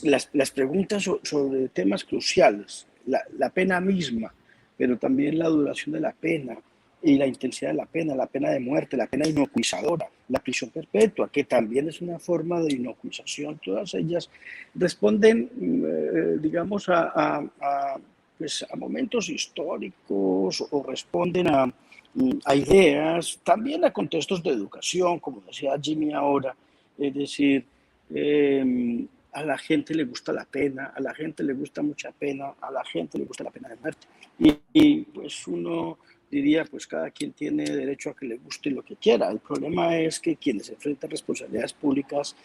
las preguntas sobre temas cruciales, la pena misma, pero también la duración de la pena y la intensidad de la pena de muerte, la pena inocuizadora, la prisión perpetua, que también es una forma de inocuización, todas ellas responden, digamos, pues a momentos históricos o responden a ideas, también a contextos de educación, como decía Jimmy ahora, es decir, a la gente le gusta la pena, a la gente le gusta mucha pena, a la gente le gusta la pena de muerte. Y pues uno diría, pues cada quien tiene derecho a que le guste lo que quiera. El problema es que quienes se enfrentan a responsabilidades públicas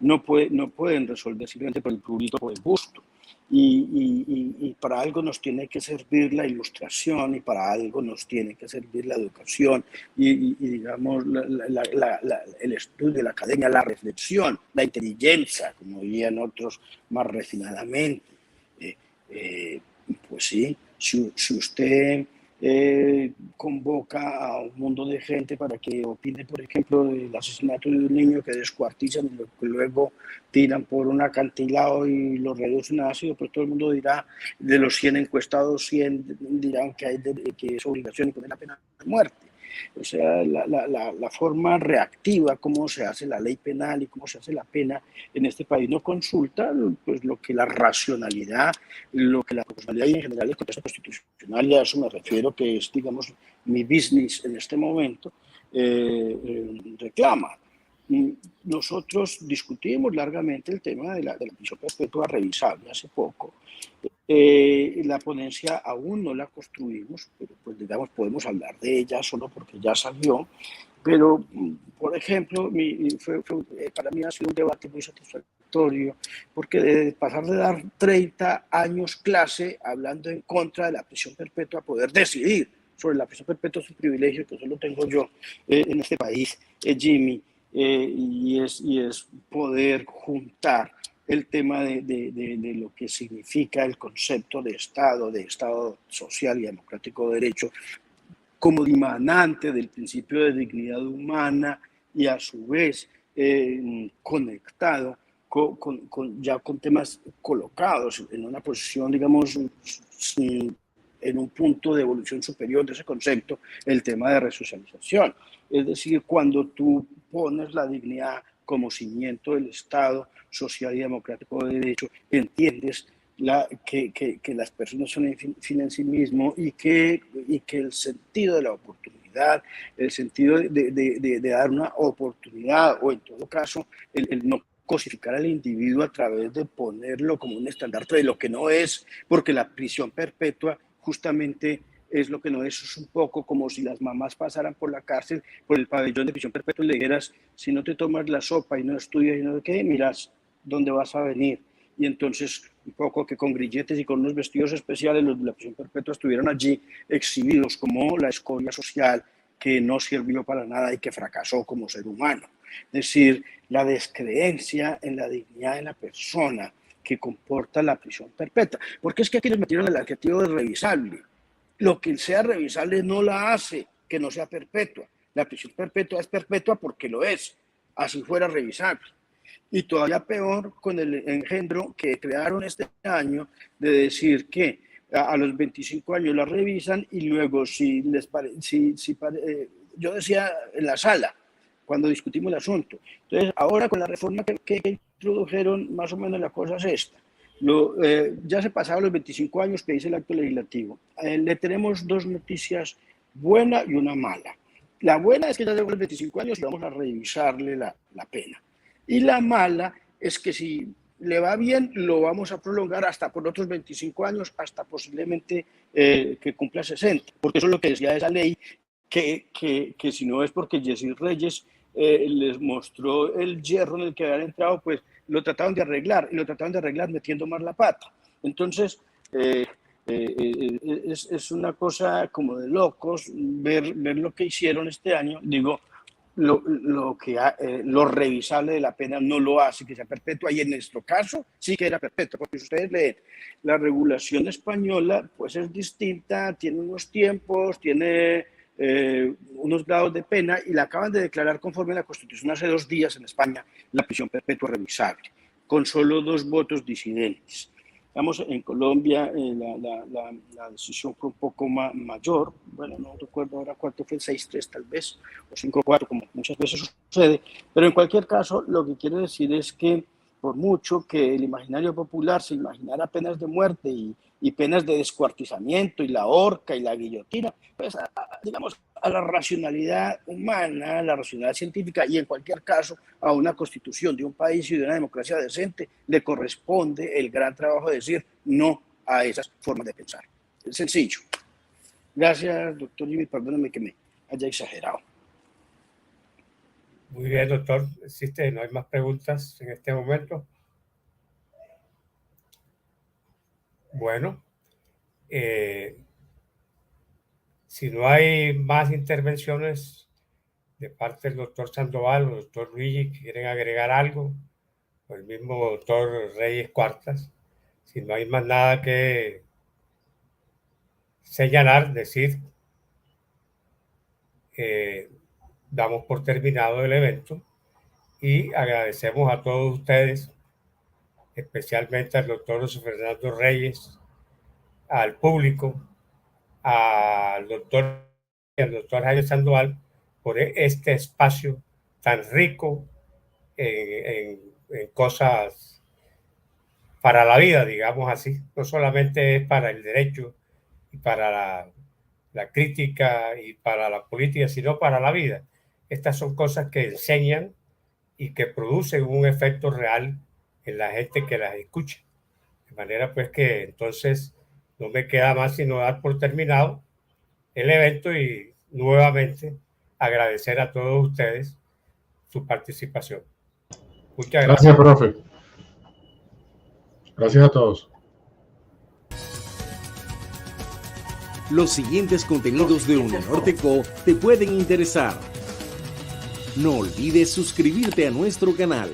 no pueden resolver simplemente por el prurito o el gusto. Y para algo nos tiene que servir la ilustración y para algo nos tiene que servir la educación y digamos, el estudio, la academia, la reflexión, la inteligencia, como dirían otros más refinadamente. Pues sí, si usted convoca a un mundo de gente para que opine, por ejemplo, del asesinato de un niño que descuartizan y que luego tiran por un acantilado y lo reducen a ácido, pues todo el mundo dirá, de los 100 encuestados, 100 dirán que es obligación y poner la pena de muerte. O sea, la forma reactiva, cómo se hace la ley penal y cómo se hace la pena en este país no consulta pues, lo que la racionalidad, lo que la proporcionalidad y en general el contexto constitucional, y a eso me refiero, que es, digamos, mi business en este momento, reclama. Nosotros discutimos largamente el tema de la prisión perpetua revisable hace poco. La ponencia aún no la construimos, pero pues digamos podemos hablar de ella solo porque ya salió. Pero, por ejemplo, para mí ha sido un debate muy satisfactorio, porque de pasar de dar 30 años clase hablando en contra de la prisión perpetua a poder decidir sobre la prisión perpetua es un privilegio que solo tengo yo en este país, Jimmy, y es poder juntar el tema de lo que significa el concepto de Estado social y democrático de derecho, como dimanante del principio de dignidad humana y a su vez conectado ya con temas colocados en una posición, digamos, en un punto de evolución superior de ese concepto, el tema de resocialización. Es decir, cuando tú pones la dignidad como cimiento del Estado social y democrático de derecho, entiendes que las personas son un fin en sí mismo y que el sentido de la oportunidad, el sentido de dar una oportunidad o en todo caso el no cosificar al individuo a través de ponerlo como un estandarte de lo que no es, porque la prisión perpetua justamente es lo que no es. Es un poco como si las mamás pasaran por la cárcel, por el pabellón de prisión perpetua y le dijeras, si no te tomas la sopa y no estudias y no qué, miras dónde vas a venir. Y entonces un poco que con grilletes y con unos vestidos especiales los de la prisión perpetua estuvieron allí exhibidos como la escoria social que no sirvió para nada y que fracasó como ser humano. Es decir, la descreencia en la dignidad de la persona que comporta la prisión perpetua. Porque es que aquí les metieron el adjetivo de revisable. Lo que sea revisable no la hace. que no sea perpetua. La prisión perpetua es perpetua porque lo es, así fuera revisable. Y todavía peor con el engendro que crearon este año de decir que a los 25 años la revisan y luego yo decía en la sala cuando discutimos el asunto. Entonces, ahora con la reforma que introdujeron, más o menos la cosa es esta. Ya se pasaron los 25 años que dice el acto legislativo. Le tenemos dos noticias, buena y una mala. La buena es que ya llegó los 25 años y vamos a revisarle la pena. Y la mala es que si le va bien, lo vamos a prolongar hasta por otros 25 años, hasta posiblemente que cumpla 60. Porque eso es lo que decía esa ley, que si no es porque Yesid Reyes les mostró el hierro en el que habían entrado, pues lo trataron de arreglar, y lo trataron de arreglar metiendo más la pata. Entonces, es una cosa como de locos ver lo que hicieron este año. Digo, lo revisable de la pena no lo hace que sea perpetua, y en nuestro caso sí que era perpetua, porque si ustedes leen la regulación española, pues es distinta, tiene unos tiempos, tiene unos grados de pena, y la acaban de declarar conforme a la Constitución hace 2 días en España, la prisión perpetua revisable, con solo 2 votos disidentes. Vamos, en Colombia la decisión fue un poco mayor, bueno, no recuerdo ahora cuánto fue, 6-3 tal vez, o 5-4, como muchas veces sucede, pero en cualquier caso lo que quiero decir es que por mucho que el imaginario popular se imaginara penas de muerte y penas de descuartizamiento y la horca y la guillotina, pues digamos a la racionalidad humana, a la racionalidad científica y en cualquier caso a una constitución de un país y de una democracia decente le corresponde el gran trabajo de decir no a esas formas de pensar. Es sencillo. Gracias, doctor Jimmy, perdóname que me haya exagerado. Muy bien, doctor. No hay más preguntas en este momento. Bueno, si no hay más intervenciones de parte del doctor Sandoval o doctor Luigi que quieren agregar algo, o el mismo doctor Reyes Cuartas, si no hay más nada que señalar, decir, damos por terminado el evento y agradecemos a todos ustedes, especialmente al doctor José Fernando Reyes, al público, al doctor Jaime Sandoval, por este espacio tan rico en cosas para la vida, digamos así. No solamente es para el derecho y para la crítica y para la política, sino para la vida. Estas son cosas que enseñan y que producen un efecto real en la gente que las escucha. De manera pues que entonces no me queda más sino dar por terminado el evento y nuevamente agradecer a todos ustedes su participación. Muchas gracias. Gracias, profe. Gracias a todos. Los siguientes contenidos de Uninorteco te pueden interesar. No olvides suscribirte a nuestro canal.